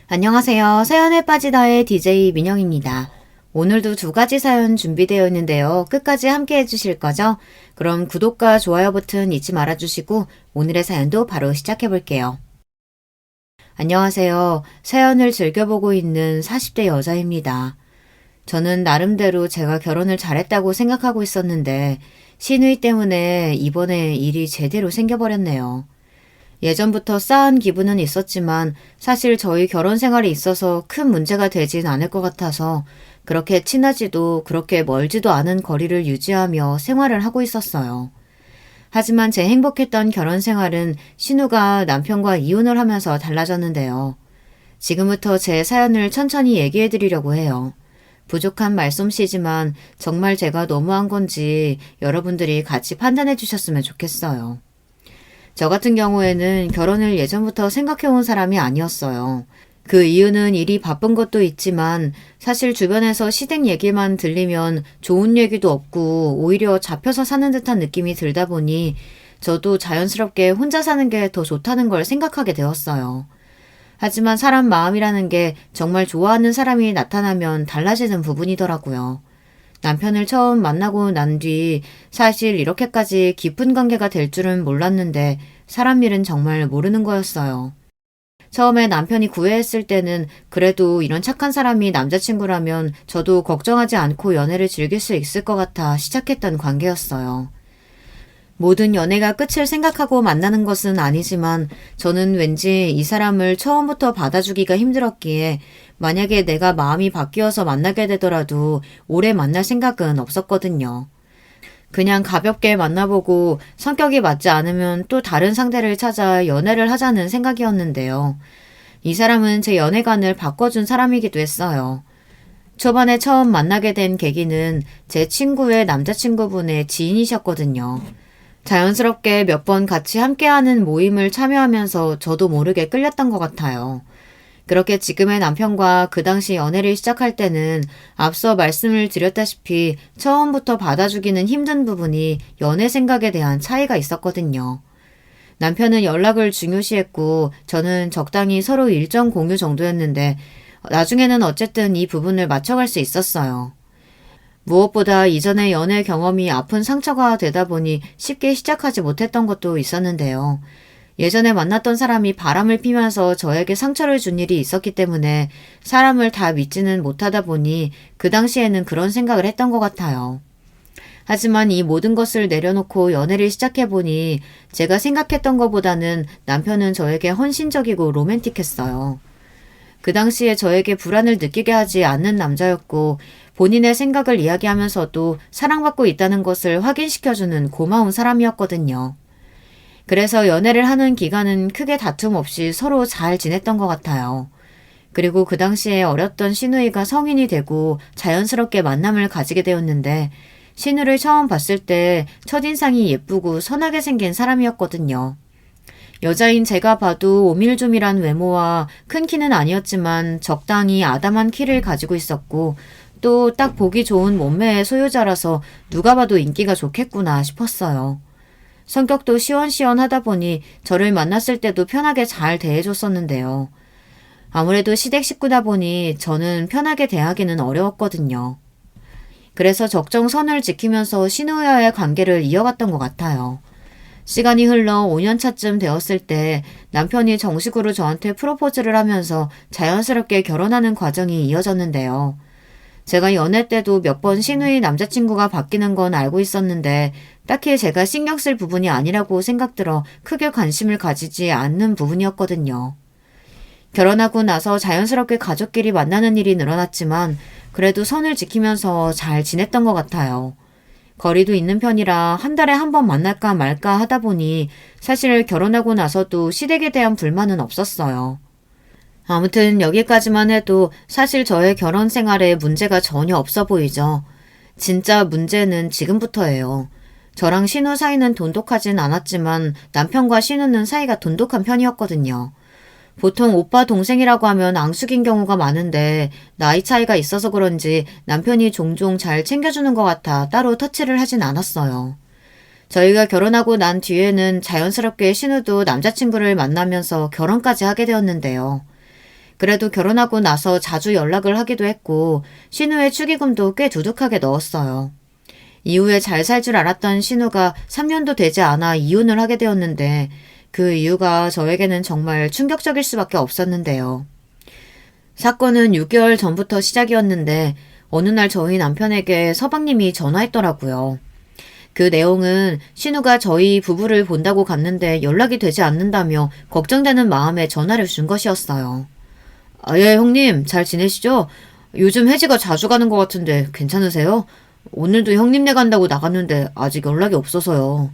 안녕하세요. 사연에 빠지다의 DJ 민영입니다. 오늘도 두 가지 사연 준비되어 있는데요. 끝까지 함께 해주실 거죠? 그럼 구독과 좋아요 버튼 잊지 말아주시고 오늘의 사연도 바로 시작해 볼게요. 안녕하세요. 사연을 즐겨보고 있는 40대 여자입니다. 저는 나름대로 제가 결혼을 잘했다고 생각하고 있었는데 시누이 때문에 이번에 일이 제대로 생겨버렸네요. 예전부터 싸한 기분은 있었지만 사실 저희 결혼 생활에 있어서 큰 문제가 되진 않을 것 같아서 그렇게 친하지도 그렇게 멀지도 않은 거리를 유지하며 생활을 하고 있었어요. 하지만 제 행복했던 결혼 생활은 신우가 남편과 이혼을 하면서 달라졌는데요. 지금부터 제 사연을 천천히 얘기해 드리려고 해요. 부족한 말솜씨지만 정말 제가 너무한 건지 여러분들이 같이 판단해 주셨으면 좋겠어요. 저 같은 경우에는 결혼을 예전부터 생각해온 사람이 아니었어요. 그 이유는 일이 바쁜 것도 있지만 사실 주변에서 시댁 얘기만 들리면 좋은 얘기도 없고 오히려 잡혀서 사는 듯한 느낌이 들다 보니 저도 자연스럽게 혼자 사는 게 더 좋다는 걸 생각하게 되었어요. 하지만 사람 마음이라는 게 정말 좋아하는 사람이 나타나면 달라지는 부분이더라고요. 남편을 처음 만나고 난 뒤 사실 이렇게까지 깊은 관계가 될 줄은 몰랐는데 사람 일은 정말 모르는 거였어요. 처음에 남편이 구애했을 때는 그래도 이런 착한 사람이 남자친구라면 저도 걱정하지 않고 연애를 즐길 수 있을 것 같아 시작했던 관계였어요. 모든 연애가 끝을 생각하고 만나는 것은 아니지만 저는 왠지 이 사람을 처음부터 받아주기가 힘들었기에 만약에 내가 마음이 바뀌어서 만나게 되더라도 오래 만날 생각은 없었거든요. 그냥 가볍게 만나보고 성격이 맞지 않으면 또 다른 상대를 찾아 연애를 하자는 생각이었는데요. 이 사람은 제 연애관을 바꿔준 사람이기도 했어요. 초반에 처음 만나게 된 계기는 제 친구의 남자친구분의 지인이셨거든요. 자연스럽게 몇 번 같이 함께하는 모임을 참여하면서 저도 모르게 끌렸던 것 같아요. 그렇게 지금의 남편과 그 당시 연애를 시작할 때는 앞서 말씀을 드렸다시피 처음부터 받아주기는 힘든 부분이 연애 생각에 대한 차이가 있었거든요. 남편은 연락을 중요시했고 저는 적당히 서로 일정 공유 정도였는데 나중에는 어쨌든 이 부분을 맞춰갈 수 있었어요. 무엇보다 이전의 연애 경험이 아픈 상처가 되다 보니 쉽게 시작하지 못했던 것도 있었는데요. 예전에 만났던 사람이 바람을 피면서 저에게 상처를 준 일이 있었기 때문에 사람을 다 믿지는 못하다 보니 그 당시에는 그런 생각을 했던 것 같아요. 하지만 이 모든 것을 내려놓고 연애를 시작해보니 제가 생각했던 것보다는 남편은 저에게 헌신적이고 로맨틱했어요. 그 당시에 저에게 불안을 느끼게 하지 않는 남자였고 본인의 생각을 이야기하면서도 사랑받고 있다는 것을 확인시켜주는 고마운 사람이었거든요. 그래서 연애를 하는 기간은 크게 다툼 없이 서로 잘 지냈던 것 같아요. 그리고 그 당시에 어렸던 시누이가 성인이 되고 자연스럽게 만남을 가지게 되었는데 시누를 처음 봤을 때 첫인상이 예쁘고 선하게 생긴 사람이었거든요. 여자인 제가 봐도 오밀조밀한 외모와 큰 키는 아니었지만 적당히 아담한 키를 가지고 있었고 또 딱 보기 좋은 몸매의 소유자라서 누가 봐도 인기가 좋겠구나 싶었어요. 성격도 시원시원하다 보니 저를 만났을 때도 편하게 잘 대해줬었는데요. 아무래도 시댁 식구다 보니 저는 편하게 대하기는 어려웠거든요. 그래서 적정선을 지키면서 신우와의 관계를 이어갔던 것 같아요. 시간이 흘러 5년 차쯤 되었을 때 남편이 정식으로 저한테 프로포즈를 하면서 자연스럽게 결혼하는 과정이 이어졌는데요. 제가 연애 때도 몇 번 시누이 남자친구가 바뀌는 건 알고 있었는데 딱히 제가 신경 쓸 부분이 아니라고 생각들어 크게 관심을 가지지 않는 부분이었거든요. 결혼하고 나서 자연스럽게 가족끼리 만나는 일이 늘어났지만 그래도 선을 지키면서 잘 지냈던 것 같아요. 거리도 있는 편이라 한 달에 한 번 만날까 말까 하다 보니 사실 결혼하고 나서도 시댁에 대한 불만은 없었어요. 아무튼 여기까지만 해도 사실 저의 결혼 생활에 문제가 전혀 없어 보이죠. 진짜 문제는 지금부터예요. 저랑 신우 사이는 돈독하진 않았지만 남편과 신우는 사이가 돈독한 편이었거든요. 보통 오빠 동생이라고 하면 앙숙인 경우가 많은데 나이 차이가 있어서 그런지 남편이 종종 잘 챙겨주는 것 같아 따로 터치를 하진 않았어요. 저희가 결혼하고 난 뒤에는 자연스럽게 신우도 남자친구를 만나면서 결혼까지 하게 되었는데요. 그래도 결혼하고 나서 자주 연락을 하기도 했고 신우의 축의금도 꽤 두둑하게 넣었어요. 이후에 잘 살 줄 알았던 신우가 3년도 되지 않아 이혼을 하게 되었는데 그 이유가 저에게는 정말 충격적일 수밖에 없었는데요. 사건은 6개월 전부터 시작이었는데 어느 날 저희 남편에게 서방님이 전화했더라고요. 그 내용은 신우가 저희 부부를 본다고 갔는데 연락이 되지 않는다며 걱정되는 마음에 전화를 준 것이었어요. 예, 형님, 잘 지내시죠? 요즘 혜지가 자주 가는 것 같은데 괜찮으세요? 오늘도 형님네 간다고 나갔는데 아직 연락이 없어서요.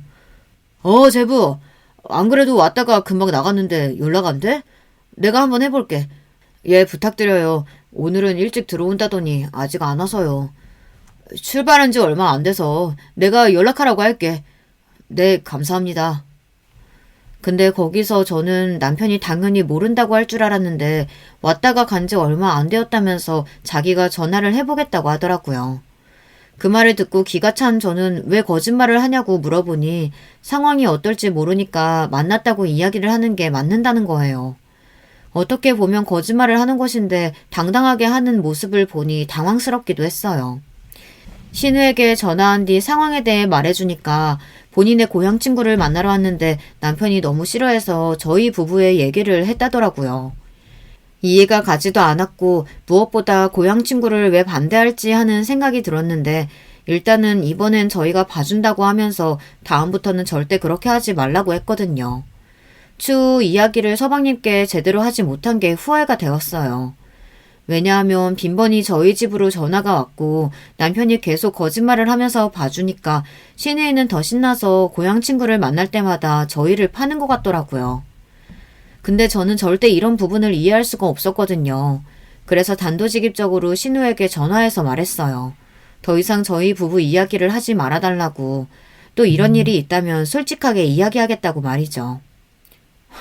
제부. 안 그래도 왔다가 금방 나갔는데 연락 안 돼? 내가 한번 해볼게. 예, 부탁드려요. 오늘은 일찍 들어온다더니 아직 안 와서요. 출발한 지 얼마 안 돼서 내가 연락하라고 할게. 네, 감사합니다. 근데 거기서 저는 남편이 당연히 모른다고 할 줄 알았는데 왔다가 간지 얼마 안 되었다면서 자기가 전화를 해보겠다고 하더라고요. 그 말을 듣고 기가 찬 저는 왜 거짓말을 하냐고 물어보니 상황이 어떨지 모르니까 만났다고 이야기를 하는 게 맞는다는 거예요. 어떻게 보면 거짓말을 하는 것인데 당당하게 하는 모습을 보니 당황스럽기도 했어요. 신우에게 전화한 뒤 상황에 대해 말해주니까 본인의 고향 친구를 만나러 왔는데 남편이 너무 싫어해서 저희 부부의 얘기를 했다더라고요. 이해가 가지도 않았고 무엇보다 고향 친구를 왜 반대할지 하는 생각이 들었는데 일단은 이번엔 저희가 봐준다고 하면서 다음부터는 절대 그렇게 하지 말라고 했거든요. 추후 이야기를 서방님께 제대로 하지 못한 게 후회가 되었어요. 왜냐하면 빈번히 저희 집으로 전화가 왔고 남편이 계속 거짓말을 하면서 봐주니까 시내에는 더 신나서 고향 친구를 만날 때마다 저희를 파는 것 같더라고요. 근데 저는 절대 이런 부분을 이해할 수가 없었거든요. 그래서 단도직입적으로 신우에게 전화해서 말했어요. 더 이상 저희 부부 이야기를 하지 말아달라고. 또 이런 일이 있다면 솔직하게 이야기하겠다고 말이죠.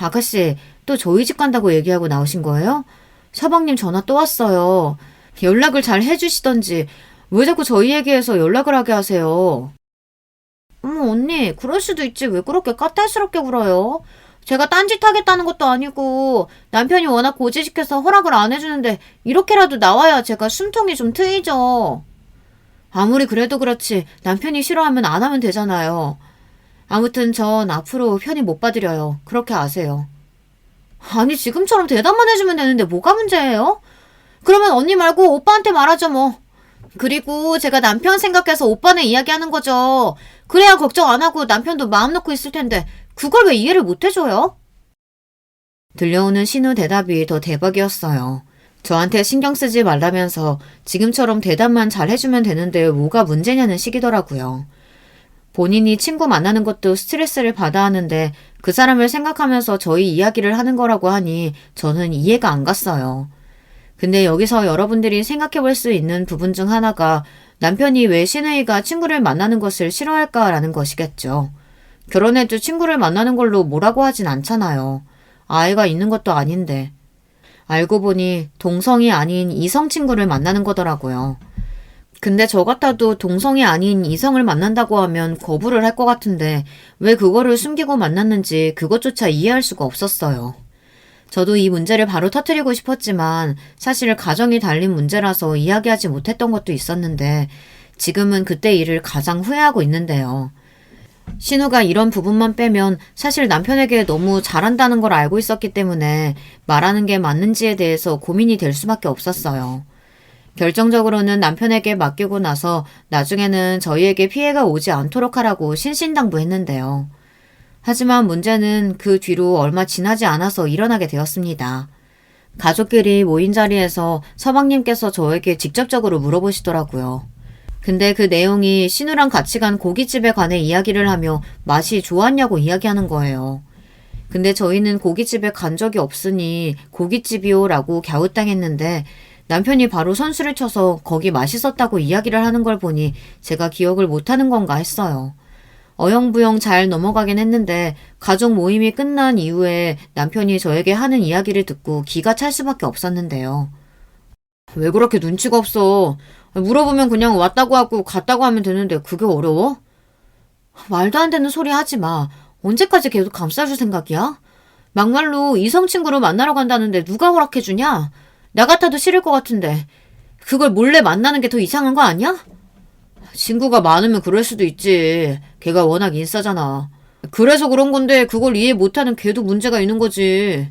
아가씨, 또 저희 집 간다고 얘기하고 나오신 거예요? 서방님 전화 또 왔어요. 연락을 잘 해주시던지 왜 자꾸 저희 얘기해서 연락을 하게 하세요? 어머 언니, 그럴 수도 있지 왜 그렇게 까탈스럽게 굴어요? 제가 딴짓 하겠다는 것도 아니고 남편이 워낙 고지식해서 허락을 안 해주는데 이렇게라도 나와야 제가 숨통이 좀 트이죠. 아무리 그래도 그렇지 남편이 싫어하면 안 하면 되잖아요. 아무튼 전 앞으로 편히 못 봐드려요. 그렇게 아세요. 아니 지금처럼 대답만 해주면 되는데 뭐가 문제예요? 그러면 언니 말고 오빠한테 말하죠 뭐. 그리고 제가 남편 생각해서 오빠네 이야기하는 거죠. 그래야 걱정 안 하고 남편도 마음 놓고 있을 텐데 그걸 왜 이해를 못 해줘요? 들려오는 신우 대답이 더 대박이었어요. 저한테 신경 쓰지 말라면서 지금처럼 대답만 잘 해주면 되는데 뭐가 문제냐는 식이더라고요. 본인이 친구 만나는 것도 스트레스를 받아 하는데 그 사람을 생각하면서 저희 이야기를 하는 거라고 하니 저는 이해가 안 갔어요. 근데 여기서 여러분들이 생각해 볼 수 있는 부분 중 하나가 남편이 왜 신우이가 친구를 만나는 것을 싫어할까라는 것이겠죠. 결혼해도 친구를 만나는 걸로 뭐라고 하진 않잖아요. 아이가 있는 것도 아닌데. 알고 보니 동성이 아닌 이성 친구를 만나는 거더라고요. 근데 저 같아도 동성이 아닌 이성을 만난다고 하면 거부를 할 것 같은데 왜 그거를 숨기고 만났는지 그것조차 이해할 수가 없었어요. 저도 이 문제를 바로 터뜨리고 싶었지만 사실 가정이 달린 문제라서 이야기하지 못했던 것도 있었는데 지금은 그때 일을 가장 후회하고 있는데요. 신우가 이런 부분만 빼면 사실 남편에게 너무 잘한다는 걸 알고 있었기 때문에 말하는 게 맞는지에 대해서 고민이 될 수밖에 없었어요. 결정적으로는 남편에게 맡기고 나서 나중에는 저희에게 피해가 오지 않도록 하라고 신신당부했는데요. 하지만 문제는 그 뒤로 얼마 지나지 않아서 일어나게 되었습니다. 가족끼리 모인 자리에서 서방님께서 저에게 직접적으로 물어보시더라고요. 근데 그 내용이 신우랑 같이 간 고깃집에 관해 이야기를 하며 맛이 좋았냐고 이야기하는 거예요. 근데 저희는 고깃집에 간 적이 없으니 고깃집이요 라고 갸웃당했는데 남편이 바로 선수를 쳐서 거기 맛있었다고 이야기를 하는 걸 보니 제가 기억을 못하는 건가 했어요. 어영부영 잘 넘어가긴 했는데 가족 모임이 끝난 이후에 남편이 저에게 하는 이야기를 듣고 기가 찰 수밖에 없었는데요. 왜 그렇게 눈치가 없어? 물어보면 그냥 왔다고 하고 갔다고 하면 되는데 그게 어려워? 말도 안 되는 소리 하지 마. 언제까지 계속 감싸줄 생각이야? 막말로 이성 친구를 만나러 간다는데 누가 허락해주냐? 나 같아도 싫을 것 같은데 그걸 몰래 만나는 게 더 이상한 거 아니야? 친구가 많으면 그럴 수도 있지. 걔가 워낙 인싸잖아. 그래서 그런 건데 그걸 이해 못하는 걔도 문제가 있는 거지.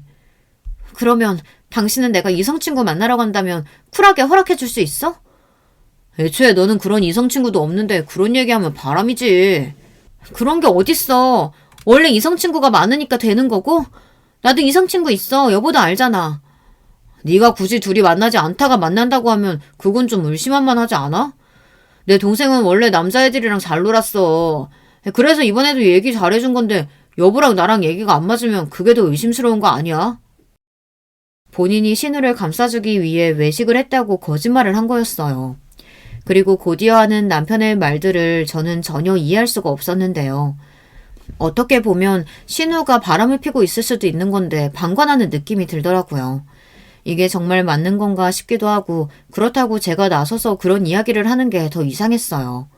그러면 당신은 내가 이성 친구 만나러 간다면 쿨하게 허락해줄 수 있어? 애초에 너는 그런 이성 친구도 없는데 그런 얘기하면 바람이지. 그런 게 어딨어. 원래 이성 친구가 많으니까 되는 거고 나도 이성 친구 있어. 여보도 알잖아. 네가 굳이 둘이 만나지 않다가 만난다고 하면 그건 좀 의심한만하지 않아? 내 동생은 원래 남자애들이랑 잘 놀았어. 그래서 이번에도 얘기 잘해준 건데 여보랑 나랑 얘기가 안 맞으면 그게 더 의심스러운 거 아니야? 본인이 신우를 감싸주기 위해 외식을 했다고 거짓말을 한 거였어요. 그리고 곧이어 하는 남편의 말들을 저는 전혀 이해할 수가 없었는데요. 어떻게 보면 신우가 바람을 피고 있을 수도 있는 건데 방관하는 느낌이 들더라고요. 이게 정말 맞는 건가 싶기도 하고 그렇다고 제가 나서서 그런 이야기를 하는 게 더 이상했어요.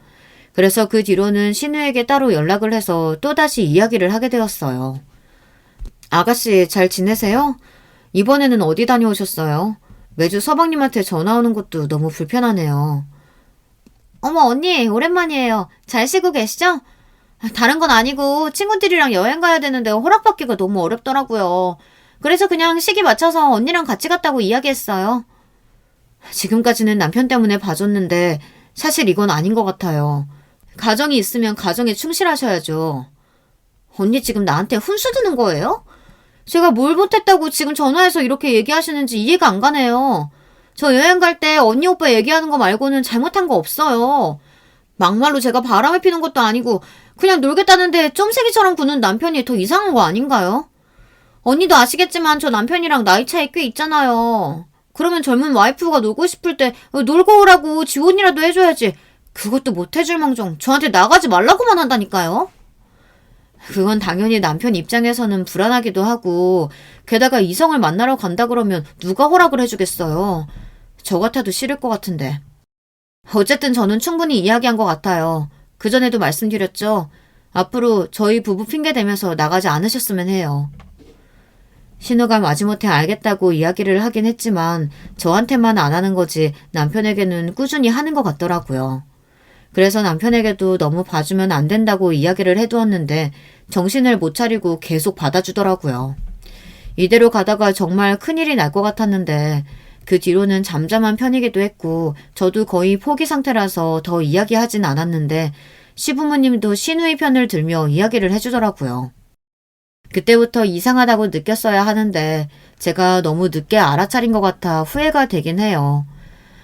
그래서 그 뒤로는 신우에게 따로 연락을 해서 또다시 이야기를 하게 되었어요. 아가씨 잘 지내세요? 이번에는 어디 다녀오셨어요? 매주 서방님한테 전화 오는 것도 너무 불편하네요. 어머 언니 오랜만이에요. 잘 쉬고 계시죠? 다른 건 아니고 친구들이랑 여행 가야 되는데 허락받기가 너무 어렵더라고요. 그래서 그냥 시기 맞춰서 언니랑 같이 갔다고 이야기했어요. 지금까지는 남편 때문에 봐줬는데 사실 이건 아닌 것 같아요. 가정이 있으면 가정에 충실하셔야죠. 언니 지금 나한테 훈수 두는 거예요? 제가 뭘 못했다고 지금 전화해서 이렇게 얘기하시는지 이해가 안 가네요. 저 여행 갈 때 언니 오빠 얘기하는 거 말고는 잘못한 거 없어요. 막말로 제가 바람을 피는 것도 아니고 그냥 놀겠다는데 쫌생이처럼 구는 남편이 더 이상한 거 아닌가요? 언니도 아시겠지만 저 남편이랑 나이 차이 꽤 있잖아요. 그러면 젊은 와이프가 놀고 싶을 때 놀고 오라고 지원이라도 해줘야지. 그것도 못 해줄 망정 저한테 나가지 말라고만 한다니까요. 그건 당연히 남편 입장에서는 불안하기도 하고 게다가 이성을 만나러 간다 그러면 누가 허락을 해주겠어요. 저 같아도 싫을 것 같은데. 어쨌든 저는 충분히 이야기한 것 같아요. 그전에도 말씀드렸죠. 앞으로 저희 부부 핑계 대면서 나가지 않으셨으면 해요. 신우가 마지못해 알겠다고 이야기를 하긴 했지만 저한테만 안 하는 거지 남편에게는 꾸준히 하는 것 같더라고요. 그래서 남편에게도 너무 봐주면 안 된다고 이야기를 해두었는데 정신을 못 차리고 계속 받아주더라고요. 이대로 가다가 정말 큰일이 날 것 같았는데 그 뒤로는 잠잠한 편이기도 했고 저도 거의 포기 상태라서 더 이야기하진 않았는데 시부모님도 신우의 편을 들며 이야기를 해주더라고요. 그때부터 이상하다고 느꼈어야 하는데 제가 너무 늦게 알아차린 것 같아 후회가 되긴 해요.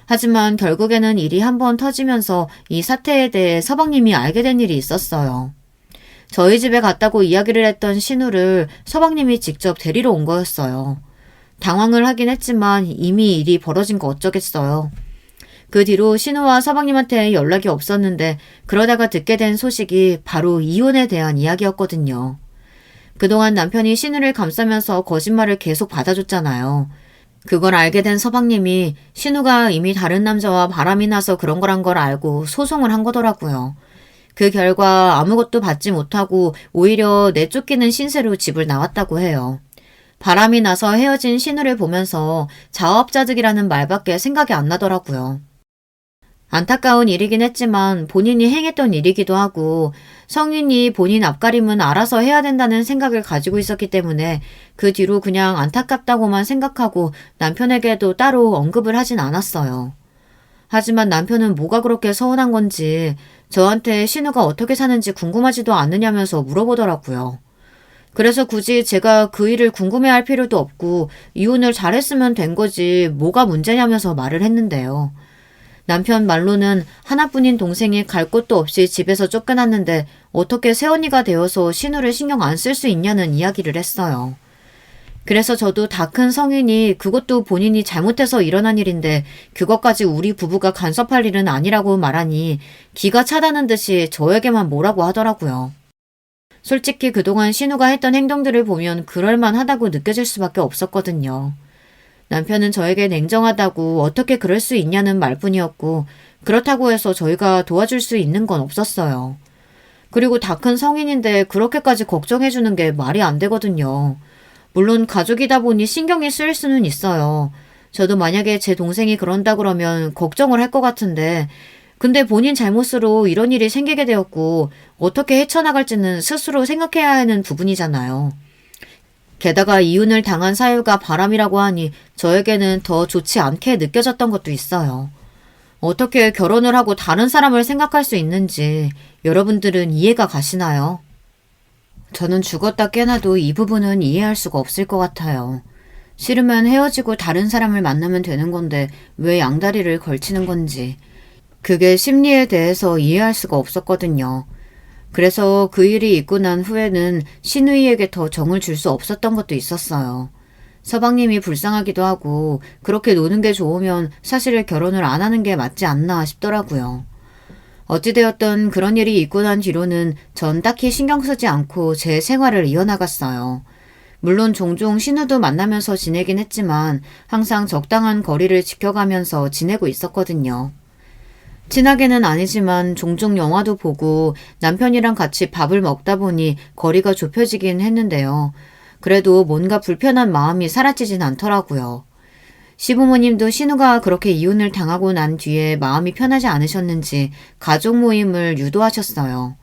하지만 결국에는 일이 한번 터지면서 이 사태에 대해 서방님이 알게 된 일이 있었어요. 저희 집에 갔다고 이야기를 했던 신우를 서방님이 직접 데리러 온 거였어요. 당황을 하긴 했지만 이미 일이 벌어진 거 어쩌겠어요. 그 뒤로 신우와 서방님한테 연락이 없었는데 그러다가 듣게 된 소식이 바로 이혼에 대한 이야기였거든요. 그동안 남편이 신우를 감싸면서 거짓말을 계속 받아줬잖아요. 그걸 알게 된 서방님이 신우가 이미 다른 남자와 바람이 나서 그런 거란 걸 알고 소송을 한 거더라고요. 그 결과 아무것도 받지 못하고 오히려 내쫓기는 신세로 집을 나왔다고 해요. 바람이 나서 헤어진 신우를 보면서 자업자득이라는 말밖에 생각이 안 나더라고요. 안타까운 일이긴 했지만 본인이 행했던 일이기도 하고 성인이 본인 앞가림은 알아서 해야 된다는 생각을 가지고 있었기 때문에 그 뒤로 그냥 안타깝다고만 생각하고 남편에게도 따로 언급을 하진 않았어요. 하지만 남편은 뭐가 그렇게 서운한 건지 저한테 신우가 어떻게 사는지 궁금하지도 않느냐면서 물어보더라고요. 그래서 굳이 제가 그 일을 궁금해할 필요도 없고 이혼을 잘했으면 된 거지 뭐가 문제냐면서 말을 했는데요. 남편 말로는 하나뿐인 동생이 갈 곳도 없이 집에서 쫓겨났는데 어떻게 새언니가 되어서 신우를 신경 안 쓸 수 있냐는 이야기를 했어요. 그래서 저도 다 큰 성인이 그것도 본인이 잘못해서 일어난 일인데 그것까지 우리 부부가 간섭할 일은 아니라고 말하니 기가 차다는 듯이 저에게만 뭐라고 하더라고요. 솔직히 그동안 신우가 했던 행동들을 보면 그럴만하다고 느껴질 수밖에 없었거든요. 남편은 저에게 냉정하다고 어떻게 그럴 수 있냐는 말뿐이었고 그렇다고 해서 저희가 도와줄 수 있는 건 없었어요. 그리고 다 큰 성인인데 그렇게까지 걱정해주는 게 말이 안 되거든요. 물론 가족이다 보니 신경이 쓰일 수는 있어요. 저도 만약에 제 동생이 그런다 그러면 걱정을 할 것 같은데, 근데 본인 잘못으로 이런 일이 생기게 되었고, 어떻게 헤쳐나갈지는 스스로 생각해야 하는 부분이잖아요. 게다가 이혼을 당한 사유가 바람이라고 하니 저에게는 더 좋지 않게 느껴졌던 것도 있어요. 어떻게 결혼을 하고 다른 사람을 생각할 수 있는지 여러분들은 이해가 가시나요? 저는 죽었다 깨나도 이 부분은 이해할 수가 없을 것 같아요. 싫으면 헤어지고 다른 사람을 만나면 되는 건데 왜 양다리를 걸치는 건지. 그게 심리에 대해서 이해할 수가 없었거든요. 그래서 그 일이 있고 난 후에는 신우이에게 더 정을 줄 수 없었던 것도 있었어요. 서방님이 불쌍하기도 하고 그렇게 노는 게 좋으면 사실 결혼을 안 하는 게 맞지 않나 싶더라고요. 어찌되었던 그런 일이 있고 난 뒤로는 전 딱히 신경 쓰지 않고 제 생활을 이어나갔어요. 물론 종종 신우도 만나면서 지내긴 했지만 항상 적당한 거리를 지켜가면서 지내고 있었거든요. 친하게는 아니지만 종종 영화도 보고 남편이랑 같이 밥을 먹다 보니 거리가 좁혀지긴 했는데요. 그래도 뭔가 불편한 마음이 사라지진 않더라고요. 시부모님도 신우가 그렇게 이혼을 당하고 난 뒤에 마음이 편하지 않으셨는지 가족 모임을 유도하셨어요.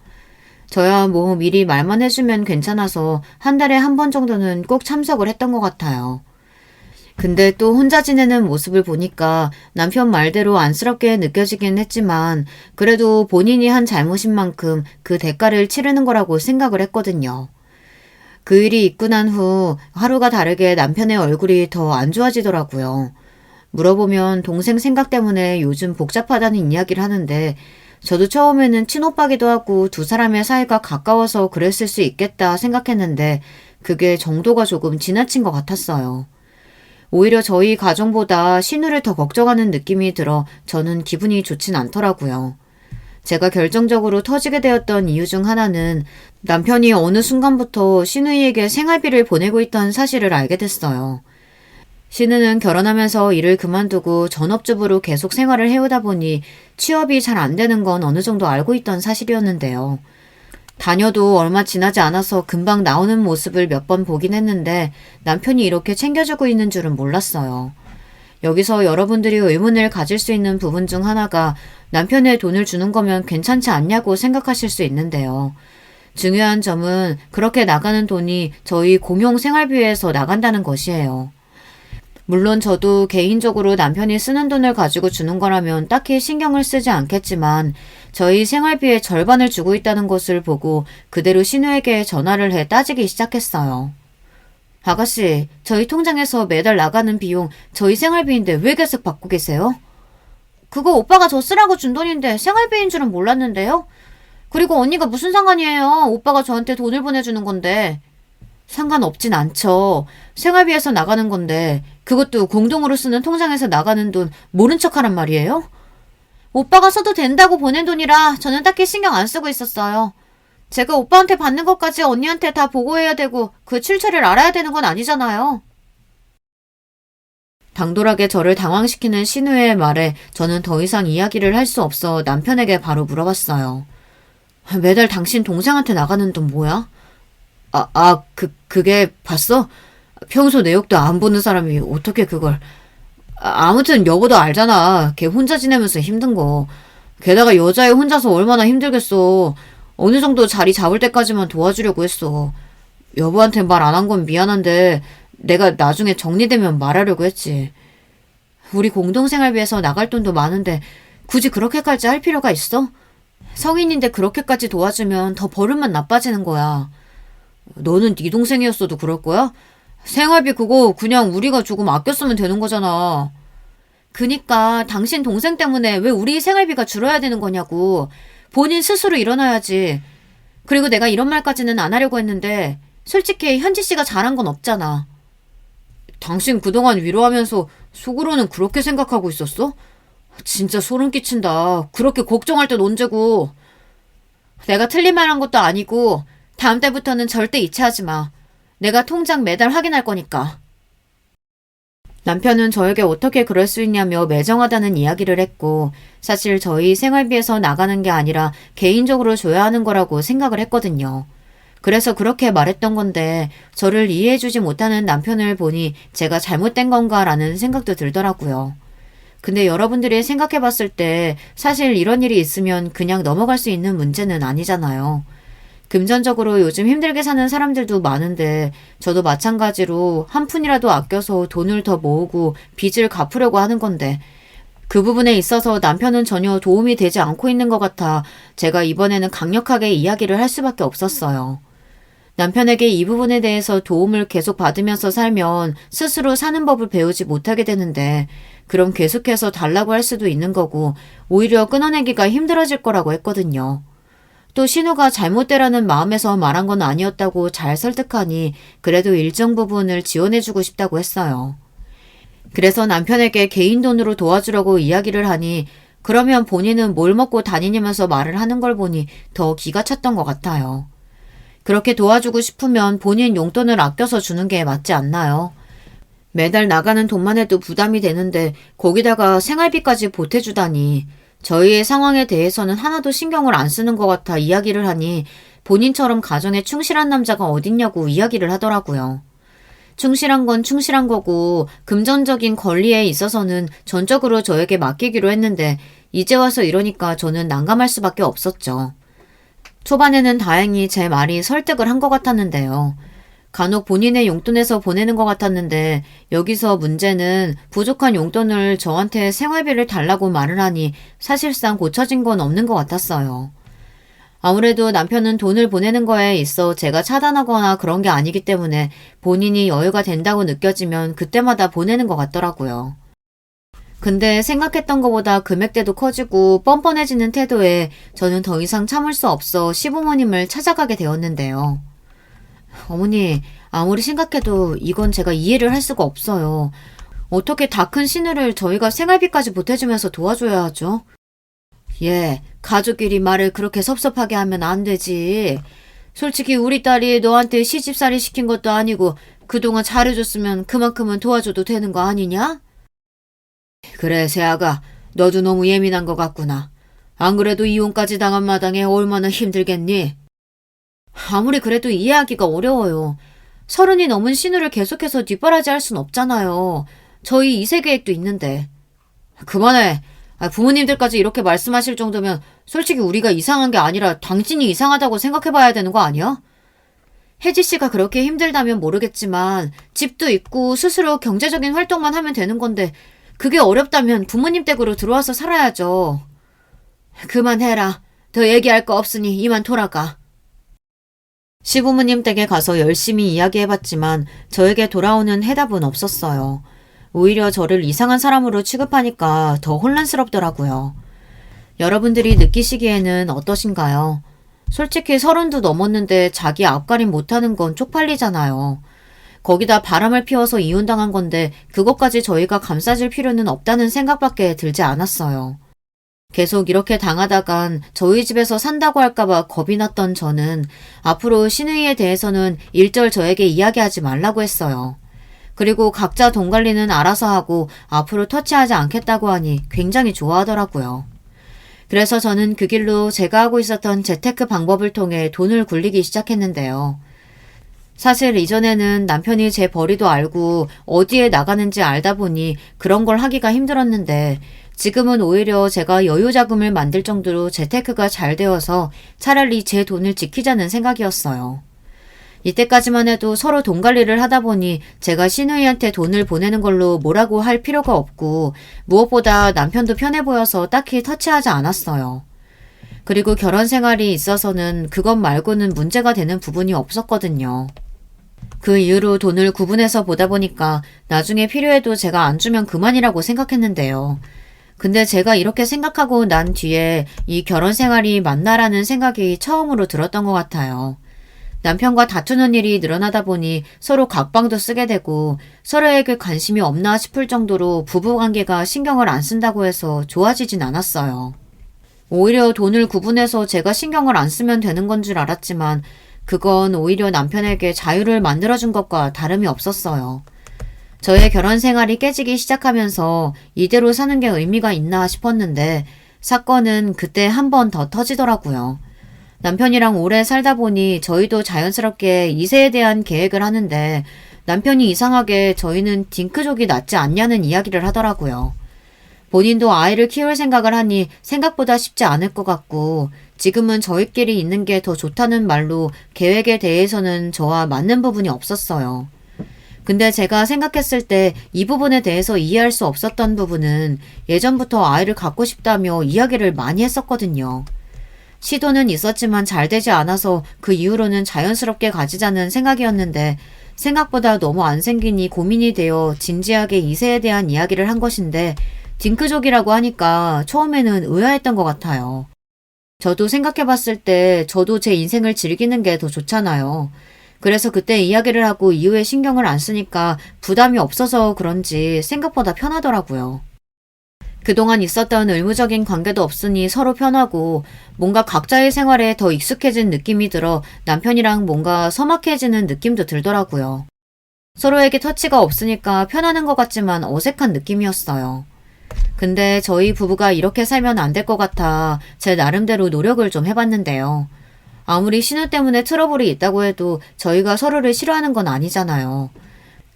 저야 뭐 미리 말만 해주면 괜찮아서 한 달에 한 번 정도는 꼭 참석을 했던 것 같아요. 근데 또 혼자 지내는 모습을 보니까 남편 말대로 안쓰럽게 느껴지긴 했지만 그래도 본인이 한 잘못인 만큼 그 대가를 치르는 거라고 생각을 했거든요. 그 일이 있고 난 후 하루가 다르게 남편의 얼굴이 더 안 좋아지더라고요. 물어보면 동생 생각 때문에 요즘 복잡하다는 이야기를 하는데 저도 처음에는 친오빠기도 하고 두 사람의 사이가 가까워서 그랬을 수 있겠다 생각했는데 그게 정도가 조금 지나친 것 같았어요. 오히려 저희 가정보다 신우를 더 걱정하는 느낌이 들어 저는 기분이 좋진 않더라고요. 제가 결정적으로 터지게 되었던 이유 중 하나는 남편이 어느 순간부터 신우이에게 생활비를 보내고 있던 사실을 알게 됐어요. 신우는 결혼하면서 일을 그만두고 전업주부로 계속 생활을 해오다 보니 취업이 잘 안 되는 건 어느 정도 알고 있던 사실이었는데요. 다녀도 얼마 지나지 않아서 금방 나오는 모습을 몇 번 보긴 했는데 남편이 이렇게 챙겨주고 있는 줄은 몰랐어요. 여기서 여러분들이 의문을 가질 수 있는 부분 중 하나가 남편의 돈을 주는 거면 괜찮지 않냐고 생각하실 수 있는데요. 중요한 점은 그렇게 나가는 돈이 저희 공용 생활비에서 나간다는 것이에요. 물론 저도 개인적으로 남편이 쓰는 돈을 가지고 주는 거라면 딱히 신경을 쓰지 않겠지만 저희 생활비의 절반을 주고 있다는 것을 보고 그대로 신우에게 전화를 해 따지기 시작했어요. 아가씨, 저희 통장에서 매달 나가는 비용 저희 생활비인데 왜 계속 받고 계세요? 그거 오빠가 저 쓰라고 준 돈인데 생활비인 줄은 몰랐는데요? 그리고 언니가 무슨 상관이에요? 오빠가 저한테 돈을 보내주는 건데. 상관없진 않죠. 생활비에서 나가는 건데 그것도 공동으로 쓰는 통장에서 나가는 돈 모른 척하란 말이에요? 오빠가 써도 된다고 보낸 돈이라 저는 딱히 신경 안 쓰고 있었어요. 제가 오빠한테 받는 것까지 언니한테 다 보고해야 되고 그 출처를 알아야 되는 건 아니잖아요. 당돌하게 저를 당황시키는 신우의 말에 저는 더 이상 이야기를 할 수 없어 남편에게 바로 물어봤어요. 매달 당신 동생한테 나가는 돈 뭐야? 그게 봤어? 평소 내역도 안 보는 사람이 어떻게 그걸. 아무튼 여보도 알잖아. 걔 혼자 지내면서 힘든 거. 게다가 여자애 혼자서 얼마나 힘들겠어. 어느 정도 자리 잡을 때까지만 도와주려고 했어. 여보한테 말 안 한 건 미안한데 내가 나중에 정리되면 말하려고 했지. 우리 공동생활비에서 나갈 돈도 많은데 굳이 그렇게까지 할 필요가 있어? 성인인데 그렇게까지 도와주면 더 버릇만 나빠지는 거야. 너는 네 동생이었어도 그럴 거야? 생활비 그거 그냥 우리가 조금 아껴 쓰면 되는 거잖아. 그니까 당신 동생 때문에 왜 우리 생활비가 줄어야 되는 거냐고. 본인 스스로 일어나야지. 그리고 내가 이런 말까지는 안 하려고 했는데 솔직히 현지 씨가 잘한 건 없잖아. 당신 그동안 위로하면서 속으로는 그렇게 생각하고 있었어? 진짜 소름 끼친다. 그렇게 걱정할 땐 언제고. 내가 틀린 말 한 것도 아니고 다음 달부터는 절대 이체하지 마. 내가 통장 매달 확인할 거니까. 남편은 저에게 어떻게 그럴 수 있냐며 매정하다는 이야기를 했고 사실 저희 생활비에서 나가는 게 아니라 개인적으로 줘야 하는 거라고 생각을 했거든요. 그래서 그렇게 말했던 건데 저를 이해해주지 못하는 남편을 보니 제가 잘못된 건가라는 생각도 들더라고요. 근데 여러분들이 생각해봤을 때 사실 이런 일이 있으면 그냥 넘어갈 수 있는 문제는 아니잖아요. 금전적으로 요즘 힘들게 사는 사람들도 많은데 저도 마찬가지로 한 푼이라도 아껴서 돈을 더 모으고 빚을 갚으려고 하는 건데 그 부분에 있어서 남편은 전혀 도움이 되지 않고 있는 것 같아 제가 이번에는 강력하게 이야기를 할 수밖에 없었어요. 남편에게 이 부분에 대해서 도움을 계속 받으면서 살면 스스로 사는 법을 배우지 못하게 되는데 그럼 계속해서 달라고 할 수도 있는 거고 오히려 끊어내기가 힘들어질 거라고 했거든요. 또 신우가 잘못되라는 마음에서 말한 건 아니었다고 잘 설득하니 그래도 일정 부분을 지원해주고 싶다고 했어요. 그래서 남편에게 개인 돈으로 도와주려고 이야기를 하니 그러면 본인은 뭘 먹고 다니냐면서 말을 하는 걸 보니 더 기가 찼던 것 같아요. 그렇게 도와주고 싶으면 본인 용돈을 아껴서 주는 게 맞지 않나요? 매달 나가는 돈만 해도 부담이 되는데 거기다가 생활비까지 보태주다니 저희의 상황에 대해서는 하나도 신경을 안 쓰는 것 같아 이야기를 하니 본인처럼 가정에 충실한 남자가 어딨냐고 이야기를 하더라고요. 충실한 건 충실한 거고 금전적인 권리에 있어서는 전적으로 저에게 맡기기로 했는데 이제 와서 이러니까 저는 난감할 수밖에 없었죠. 초반에는 다행히 제 말이 설득을 한 것 같았는데요. 간혹 본인의 용돈에서 보내는 것 같았는데 여기서 문제는 부족한 용돈을 저한테 생활비를 달라고 말을 하니 사실상 고쳐진 건 없는 것 같았어요. 아무래도 남편은 돈을 보내는 거에 있어 제가 차단하거나 그런 게 아니기 때문에 본인이 여유가 된다고 느껴지면 그때마다 보내는 것 같더라고요. 근데 생각했던 것보다 금액대도 커지고 뻔뻔해지는 태도에 저는 더 이상 참을 수 없어 시부모님을 찾아가게 되었는데요. 어머니, 아무리 생각해도 이건 제가 이해를 할 수가 없어요. 어떻게 다 큰 시누를 저희가 생활비까지 보태주면서 도와줘야 하죠? 예, 가족끼리 말을 그렇게 섭섭하게 하면 안 되지. 솔직히 우리 딸이 너한테 시집살이 시킨 것도 아니고 그동안 잘해줬으면 그만큼은 도와줘도 되는 거 아니냐? 그래, 세아가, 너도 너무 예민한 것 같구나. 안 그래도 이혼까지 당한 마당에 얼마나 힘들겠니? 아무리 그래도 이해하기가 어려워요. 30이 넘은 신우를 계속해서 뒷바라지 할 순 없잖아요. 저희 2세 계획도 있는데. 그만해. 부모님들까지 이렇게 말씀하실 정도면 솔직히 우리가 이상한 게 아니라 당신이 이상하다고 생각해봐야 되는 거 아니야? 혜지 씨가 그렇게 힘들다면 모르겠지만 집도 있고 스스로 경제적인 활동만 하면 되는 건데 그게 어렵다면 부모님 댁으로 들어와서 살아야죠. 그만해라. 더 얘기할 거 없으니 이만 돌아가. 시부모님 댁에 가서 열심히 이야기해봤지만 저에게 돌아오는 해답은 없었어요. 오히려 저를 이상한 사람으로 취급하니까 더 혼란스럽더라고요. 여러분들이 느끼시기에는 어떠신가요? 솔직히 30도 넘었는데 자기 앞가림 못하는 건 쪽팔리잖아요. 거기다 바람을 피워서 이혼당한 건데 그것까지 저희가 감싸줄 필요는 없다는 생각밖에 들지 않았어요. 계속 이렇게 당하다간 저희 집에서 산다고 할까봐 겁이 났던 저는 앞으로 신우이에 대해서는 일절 저에게 이야기하지 말라고 했어요. 그리고 각자 돈 관리는 알아서 하고 앞으로 터치하지 않겠다고 하니 굉장히 좋아하더라고요. 그래서 저는 그 길로 제가 하고 있었던 재테크 방법을 통해 돈을 굴리기 시작했는데요. 사실 이전에는 남편이 제 벌이도 알고 어디에 나가는지 알다 보니 그런 걸 하기가 힘들었는데 지금은 오히려 제가 여유자금을 만들 정도로 재테크가 잘 되어서 차라리 제 돈을 지키자는 생각이었어요. 이때까지만 해도 서로 돈 관리를 하다 보니 제가 시누이한테 돈을 보내는 걸로 뭐라고 할 필요가 없고 무엇보다 남편도 편해 보여서 딱히 터치하지 않았어요. 그리고 결혼 생활이 있어서는 그것 말고는 문제가 되는 부분이 없었거든요. 그 이후로 돈을 구분해서 보다 보니까 나중에 필요해도 제가 안 주면 그만이라고 생각했는데요. 근데 제가 이렇게 생각하고 난 뒤에 이 결혼 생활이 맞나라는 생각이 처음으로 들었던 것 같아요. 남편과 다투는 일이 늘어나다 보니 서로 각방도 쓰게 되고 서로에게 관심이 없나 싶을 정도로 부부관계가 신경을 안 쓴다고 해서 좋아지진 않았어요. 오히려 돈을 구분해서 제가 신경을 안 쓰면 되는 건 줄 알았지만 그건 오히려 남편에게 자유를 만들어준 것과 다름이 없었어요. 저의 결혼 생활이 깨지기 시작하면서 이대로 사는 게 의미가 있나 싶었는데 사건은 그때 한 번 더 터지더라고요. 남편이랑 오래 살다 보니 저희도 자연스럽게 2세에 대한 계획을 하는데 남편이 이상하게 저희는 딩크족이 낫지 않냐는 이야기를 하더라고요. 본인도 아이를 키울 생각을 하니 생각보다 쉽지 않을 것 같고 지금은 저희끼리 있는 게 더 좋다는 말로 계획에 대해서는 저와 맞는 부분이 없었어요. 근데 제가 생각했을 때 이 부분에 대해서 이해할 수 없었던 부분은 예전부터 아이를 갖고 싶다며 이야기를 많이 했었거든요. 시도는 있었지만 잘 되지 않아서 그 이후로는 자연스럽게 가지자는 생각이었는데 생각보다 너무 안 생기니 고민이 되어 진지하게 이세에 대한 이야기를 한 것인데 딩크족이라고 하니까 처음에는 의아했던 것 같아요. 저도 생각해봤을 때 저도 제 인생을 즐기는 게 더 좋잖아요. 그래서 그때 이야기를 하고 이후에 신경을 안 쓰니까 부담이 없어서 그런지 생각보다 편하더라고요. 그동안 있었던 의무적인 관계도 없으니 서로 편하고 뭔가 각자의 생활에 더 익숙해진 느낌이 들어 남편이랑 뭔가 서먹해지는 느낌도 들더라고요. 서로에게 터치가 없으니까 편안한 것 같지만 어색한 느낌이었어요. 근데 저희 부부가 이렇게 살면 안 될 것 같아 제 나름대로 노력을 좀 해봤는데요. 아무리 신우 때문에 트러블이 있다고 해도 저희가 서로를 싫어하는 건 아니잖아요.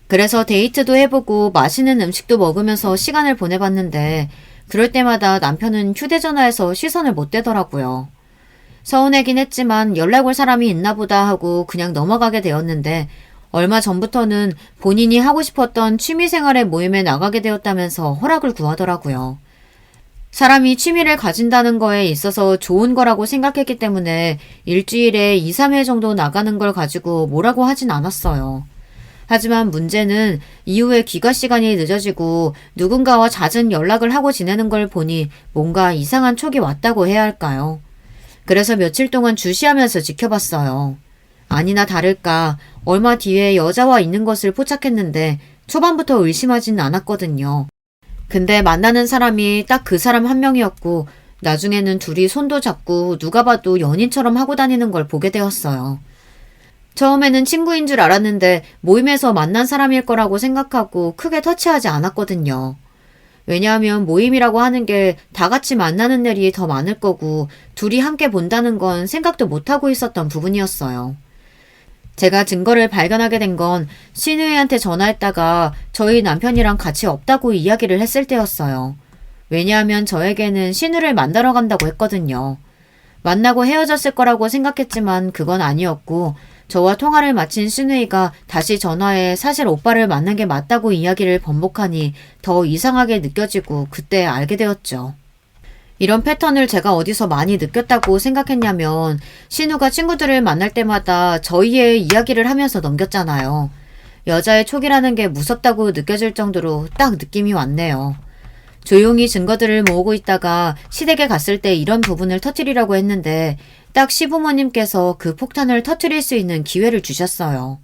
그래서 데이트도 해보고 맛있는 음식도 먹으면서 시간을 보내봤는데 그럴 때마다 남편은 휴대전화에서 시선을 못 떼더라고요. 서운하긴 했지만 연락 올 사람이 있나 보다 하고 그냥 넘어가게 되었는데 얼마 전부터는 본인이 하고 싶었던 취미생활의 모임에 나가게 되었다면서 허락을 구하더라고요. 사람이 취미를 가진다는 거에 있어서 좋은 거라고 생각했기 때문에 일주일에 2, 3회 정도 나가는 걸 가지고 뭐라고 하진 않았어요. 하지만 문제는 이후에 귀가 시간이 늦어지고 누군가와 잦은 연락을 하고 지내는 걸 보니 뭔가 이상한 촉이 왔다고 해야 할까요? 그래서 며칠 동안 주시하면서 지켜봤어요. 아니나 다를까 얼마 뒤에 여자와 있는 것을 포착했는데 초반부터 의심하진 않았거든요. 근데 만나는 사람이 딱 그 사람 한 명이었고 나중에는 둘이 손도 잡고 누가 봐도 연인처럼 하고 다니는 걸 보게 되었어요. 처음에는 친구인 줄 알았는데 모임에서 만난 사람일 거라고 생각하고 크게 터치하지 않았거든요. 왜냐하면 모임이라고 하는 게 다 같이 만나는 일이 더 많을 거고 둘이 함께 본다는 건 생각도 못하고 있었던 부분이었어요. 제가 증거를 발견하게 된 건 신우이한테 전화했다가 저희 남편이랑 같이 없다고 이야기를 했을 때였어요. 왜냐하면 저에게는 신우를 만나러 간다고 했거든요. 만나고 헤어졌을 거라고 생각했지만 그건 아니었고 저와 통화를 마친 신우이가 다시 전화해 사실 오빠를 만난 게 맞다고 이야기를 번복하니 더 이상하게 느껴지고 그때 알게 되었죠. 이런 패턴을 제가 어디서 많이 느꼈다고 생각했냐면 신우가 친구들을 만날 때마다 저희의 이야기를 하면서 넘겼잖아요. 여자의 촉이라는 게 무섭다고 느껴질 정도로 딱 느낌이 왔네요. 조용히 증거들을 모으고 있다가 시댁에 갔을 때 이런 부분을 터뜨리려고 했는데 딱 시부모님께서 그 폭탄을 터뜨릴 수 있는 기회를 주셨어요.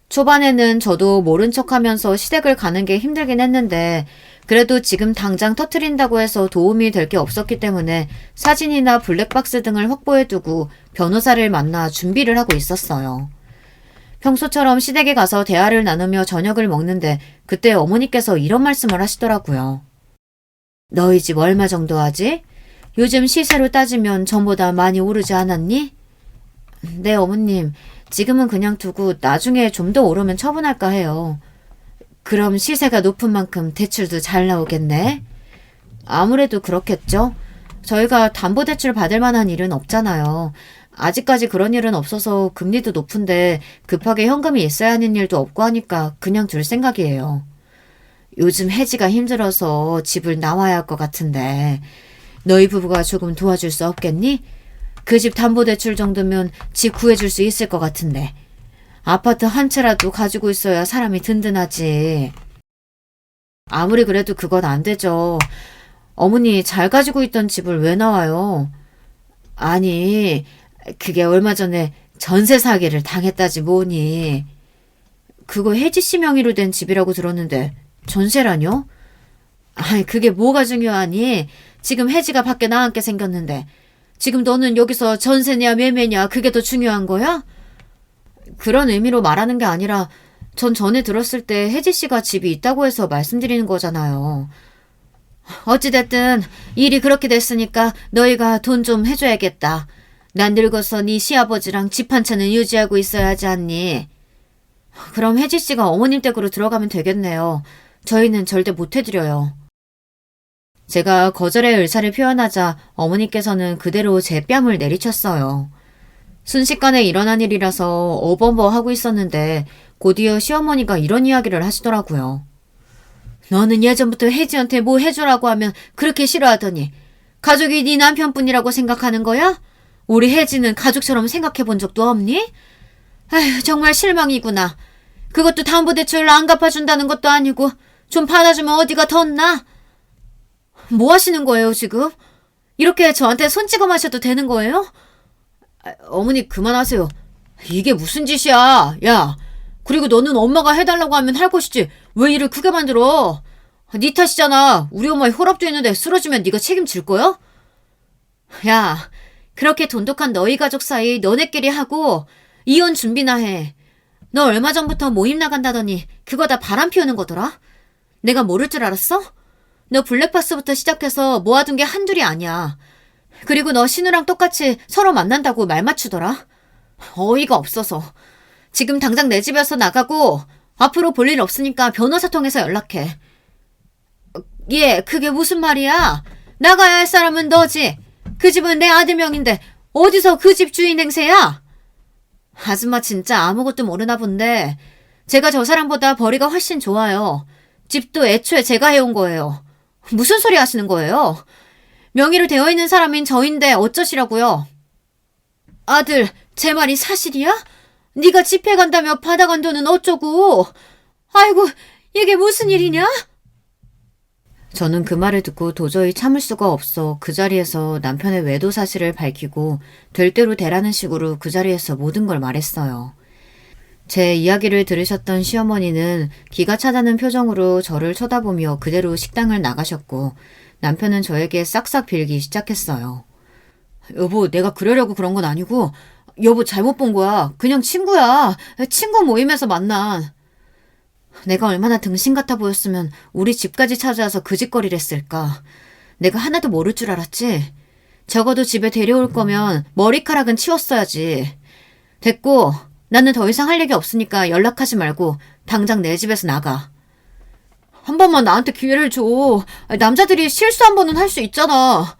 초반에는 저도 모른 척하면서 시댁을 가는 게 힘들긴 했는데 그래도 지금 당장 터뜨린다고 해서 도움이 될 게 없었기 때문에 사진이나 블랙박스 등을 확보해두고 변호사를 만나 준비를 하고 있었어요. 평소처럼 시댁에 가서 대화를 나누며 저녁을 먹는데 그때 어머니께서 이런 말씀을 하시더라고요. 너희 집 얼마 정도 하지? 요즘 시세로 따지면 전보다 많이 오르지 않았니? 네, 어머님. 지금은 그냥 두고 나중에 좀 더 오르면 처분할까 해요. 그럼 시세가 높은 만큼 대출도 잘 나오겠네? 아무래도 그렇겠죠. 저희가 담보대출 받을 만한 일은 없잖아요. 아직까지 그런 일은 없어서 금리도 높은데 급하게 현금이 있어야 하는 일도 없고 하니까 그냥 둘 생각이에요. 요즘 해지가 힘들어서 집을 나와야 할 것 같은데 너희 부부가 조금 도와줄 수 없겠니? 그 집 담보대출 정도면 집 구해줄 수 있을 것 같은데 아파트 한 채라도 가지고 있어야 사람이 든든하지. 아무리 그래도 그건 안 되죠. 어머니 잘 가지고 있던 집을 왜 나와요? 아니 그게 얼마 전에 전세 사기를 당했다지 뭐니. 그거 혜지 씨 명의로 된 집이라고 들었는데 전세라뇨? 아니 그게 뭐가 중요하니? 지금 혜지가 밖에 나앉게 생겼는데 지금 너는 여기서 전세냐 매매냐 그게 더 중요한 거야? 그런 의미로 말하는 게 아니라 전 전에 들었을 때 혜지 씨가 집이 있다고 해서 말씀드리는 거잖아요. 어찌됐든 일이 그렇게 됐으니까 너희가 돈 좀 해줘야겠다. 난 늙어서 네 시아버지랑 집 한 채는 유지하고 있어야 하지 않니? 그럼 혜지 씨가 어머님 댁으로 들어가면 되겠네요. 저희는 절대 못 해드려요. 제가 거절의 의사를 표현하자 어머니께서는 그대로 제 뺨을 내리쳤어요. 순식간에 일어난 일이라서 어버버하고 있었는데 곧이어 시어머니가 이런 이야기를 하시더라고요. 너는 예전부터 혜지한테 뭐 해주라고 하면 그렇게 싫어하더니 가족이 네 남편뿐이라고 생각하는 거야? 우리 혜지는 가족처럼 생각해 본 적도 없니? 아휴, 정말 실망이구나. 그것도 담보대출 안 갚아준다는 것도 아니고 좀 받아주면 어디가 덧나? 뭐 하시는 거예요, 지금? 이렇게 저한테 손 찍어 마셔도 되는 거예요? 어머니 그만하세요. 이게 무슨 짓이야. 야, 그리고 너는 엄마가 해달라고 하면 할 것이지 왜 일을 크게 만들어? 네 탓이잖아. 우리 엄마 혈압도 있는데 쓰러지면 네가 책임질 거야? 야, 그렇게 돈독한 너희 가족 사이 너네끼리 하고 이혼 준비나 해. 너 얼마 전부터 모임 나간다더니 그거 다 바람 피우는 거더라? 내가 모를 줄 알았어? 너 블랙박스부터 시작해서 모아둔 게 한둘이 아니야. 그리고 너 신우랑 똑같이 서로 만난다고 말 맞추더라? 어이가 없어서. 지금 당장 내 집에서 나가고 앞으로 볼 일 없으니까 변호사 통해서 연락해. 예, 그게 무슨 말이야? 나가야 할 사람은 너지. 그 집은 내 아들 명인데 어디서 그 집 주인 행세야? 아줌마 진짜 아무것도 모르나 본데 제가 저 사람보다 벌이가 훨씬 좋아요. 집도 애초에 제가 해온 거예요. 무슨 소리 하시는 거예요? 명의로 되어 있는 사람인 저인데 어쩌시라고요? 아들, 제 말이 사실이야? 네가 집회 간다며 받아간 돈은 어쩌고? 아이고, 이게 무슨 일이냐? 저는 그 말을 듣고 도저히 참을 수가 없어 그 자리에서 남편의 외도 사실을 밝히고 될 대로 되라는 식으로 그 자리에서 모든 걸 말했어요. 제 이야기를 들으셨던 시어머니는 기가 차다는 표정으로 저를 쳐다보며 그대로 식당을 나가셨고 남편은 저에게 싹싹 빌기 시작했어요. 여보, 내가 그러려고 그런 건 아니고 여보 잘못 본 거야. 그냥 친구야. 친구 모임에서 만난. 내가 얼마나 등신 같아 보였으면 우리 집까지 찾아와서 그 짓거리를 했을까. 내가 하나도 모를 줄 알았지. 적어도 집에 데려올 거면 머리카락은 치웠어야지. 됐고 나는 더 이상 할 얘기 없으니까 연락하지 말고 당장 내 집에서 나가. 한 번만 나한테 기회를 줘. 남자들이 실수 한 번은 할 수 있잖아.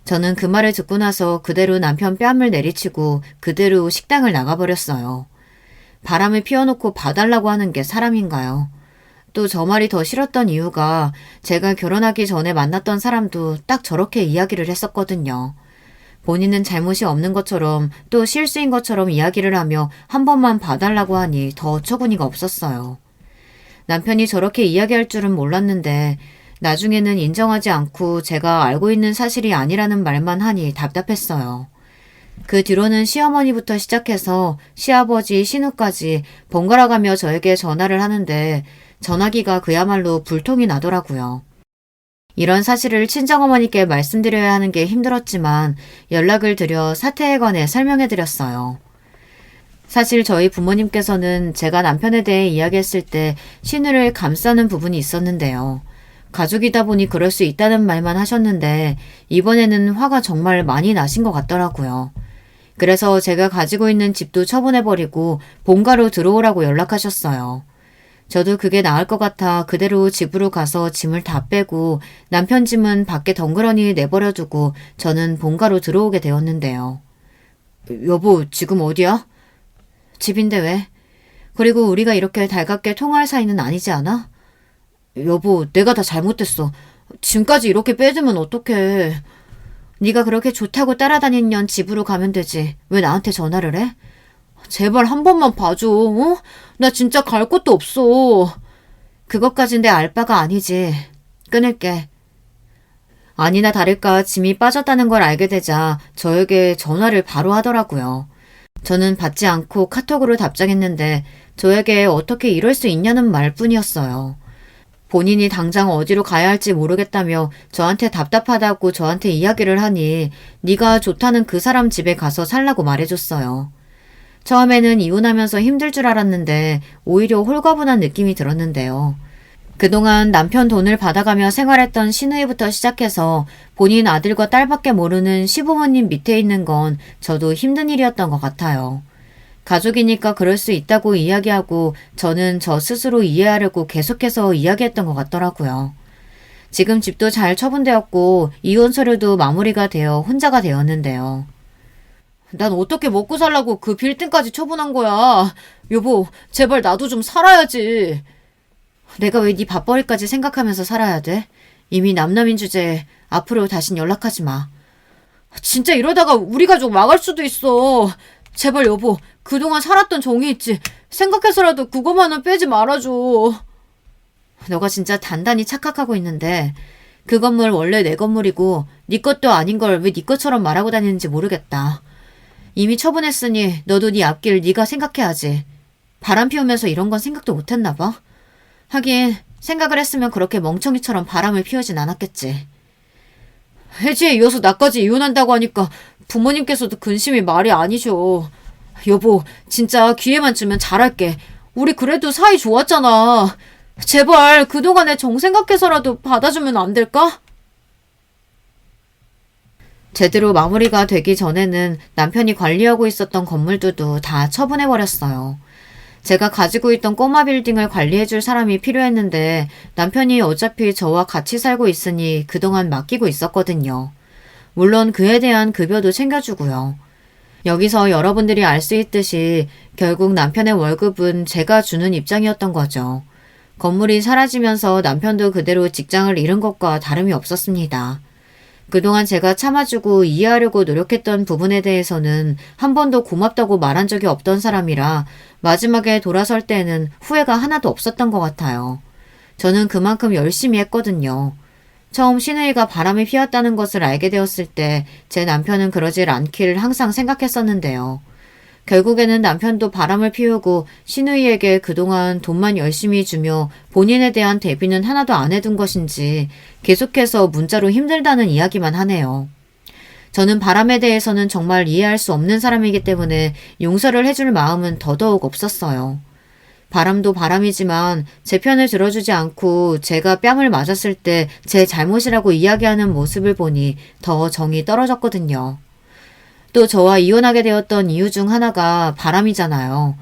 저는 그 말을 듣고 나서 그대로 남편 뺨을 내리치고 그대로 식당을 나가버렸어요. 바람을 피워놓고 봐달라고 하는 게 사람인가요? 또 저 말이 더 싫었던 이유가 제가 결혼하기 전에 만났던 사람도 딱 저렇게 이야기를 했었거든요. 본인은 잘못이 없는 것처럼 또 실수인 것처럼 이야기를 하며 한 번만 봐달라고 하니 더 어처구니가 없었어요. 남편이 저렇게 이야기할 줄은 몰랐는데 나중에는 인정하지 않고 제가 알고 있는 사실이 아니라는 말만 하니 답답했어요. 그 뒤로는 시어머니부터 시작해서 시아버지, 신우까지 번갈아가며 저에게 전화를 하는데 전화기가 그야말로 불통이 나더라고요. 이런 사실을 친정어머니께 말씀드려야 하는 게 힘들었지만 연락을 드려 사태에 관해 설명해드렸어요. 사실 저희 부모님께서는 제가 남편에 대해 이야기했을 때 신우를 감싸는 부분이 있었는데요. 가족이다 보니 그럴 수 있다는 말만 하셨는데 이번에는 화가 정말 많이 나신 것 같더라고요. 그래서 제가 가지고 있는 집도 처분해버리고 본가로 들어오라고 연락하셨어요. 저도 그게 나을 것 같아 그대로 집으로 가서 짐을 다 빼고 남편 짐은 밖에 덩그러니 내버려두고 저는 본가로 들어오게 되었는데요. 여보, 지금 어디야? 집인데 왜? 그리고 우리가 이렇게 달갑게 통화할 사이는 아니지 않아? 여보, 내가 다 잘못했어. 짐까지 이렇게 빼두면 어떡해. 네가 그렇게 좋다고 따라다닌 년 집으로 가면 되지. 왜 나한테 전화를 해? 제발 한 번만 봐줘. 어? 나 진짜 갈 곳도 없어. 그것까진 내 알 바가 아니지. 끊을게. 아니나 다를까 짐이 빠졌다는 걸 알게 되자 저에게 전화를 바로 하더라고요. 저는 받지 않고 카톡으로 답장했는데 저에게 어떻게 이럴 수 있냐는 말뿐이었어요. 본인이 당장 어디로 가야 할지 모르겠다며 저한테 답답하다고 저한테 이야기를 하니 네가 좋다는 그 사람 집에 가서 살라고 말해줬어요. 처음에는 이혼하면서 힘들 줄 알았는데 오히려 홀가분한 느낌이 들었는데요. 그동안 남편 돈을 받아가며 생활했던 시누이부터 시작해서 본인 아들과 딸밖에 모르는 시부모님 밑에 있는 건 저도 힘든 일이었던 것 같아요. 가족이니까 그럴 수 있다고 이야기하고 저는 저 스스로 이해하려고 계속해서 이야기했던 것 같더라고요. 지금 집도 잘 처분되었고 이혼 서류도 마무리가 되어 혼자가 되었는데요. 난 어떻게 먹고 살라고 그 빌딩까지 처분한 거야. 여보, 제발 나도 좀 살아야지. 내가 왜 네 밥벌이까지 생각하면서 살아야 돼? 이미 남남인 주제에 앞으로 다신 연락하지 마. 진짜 이러다가 우리 가족 망할 수도 있어. 제발 여보, 그동안 살았던 정이 있지. 생각해서라도 그거만은 빼지 말아줘. 너가 진짜 단단히 착각하고 있는데 그 건물 원래 내 건물이고 네 것도 아닌 걸 왜 네 것처럼 말하고 다니는지 모르겠다. 이미 처분했으니 너도 네 앞길 네가 생각해야지. 바람 피우면서 이런 건 생각도 못했나 봐. 하긴 생각을 했으면 그렇게 멍청이처럼 바람을 피우진 않았겠지. 혜지에 이어서 나까지 이혼한다고 하니까 부모님께서도 근심이 말이 아니죠. 여보, 진짜 기회만 주면 잘할게. 우리 그래도 사이 좋았잖아. 제발 그동안의 정 생각해서라도 받아주면 안 될까? 제대로 마무리가 되기 전에는 남편이 관리하고 있었던 건물들도 다 처분해버렸어요. 제가 가지고 있던 꼬마 빌딩을 관리해줄 사람이 필요했는데 남편이 어차피 저와 같이 살고 있으니 그동안 맡기고 있었거든요. 물론 그에 대한 급여도 챙겨주고요. 여기서 여러분들이 알 수 있듯이 결국 남편의 월급은 제가 주는 입장이었던 거죠. 건물이 사라지면서 남편도 그대로 직장을 잃은 것과 다름이 없었습니다. 그동안 제가 참아주고 이해하려고 노력했던 부분에 대해서는 한 번도 고맙다고 말한 적이 없던 사람이라 마지막에 돌아설 때에는 후회가 하나도 없었던 것 같아요. 저는 그만큼 열심히 했거든요. 처음 시누이가 바람이 피웠다는 것을 알게 되었을 때 제 남편은 그러질 않길 항상 생각했었는데요. 결국에는 남편도 바람을 피우고 시누이에게 그동안 돈만 열심히 주며 본인에 대한 대비는 하나도 안 해둔 것인지 계속해서 문자로 힘들다는 이야기만 하네요. 저는 바람에 대해서는 정말 이해할 수 없는 사람이기 때문에 용서를 해줄 마음은 더더욱 없었어요. 바람도 바람이지만 제 편을 들어주지 않고 제가 뺨을 맞았을 때 제 잘못이라고 이야기하는 모습을 보니 더 정이 떨어졌거든요. 또 저와 이혼하게 되었던 이유 중 하나가 바람이잖아요.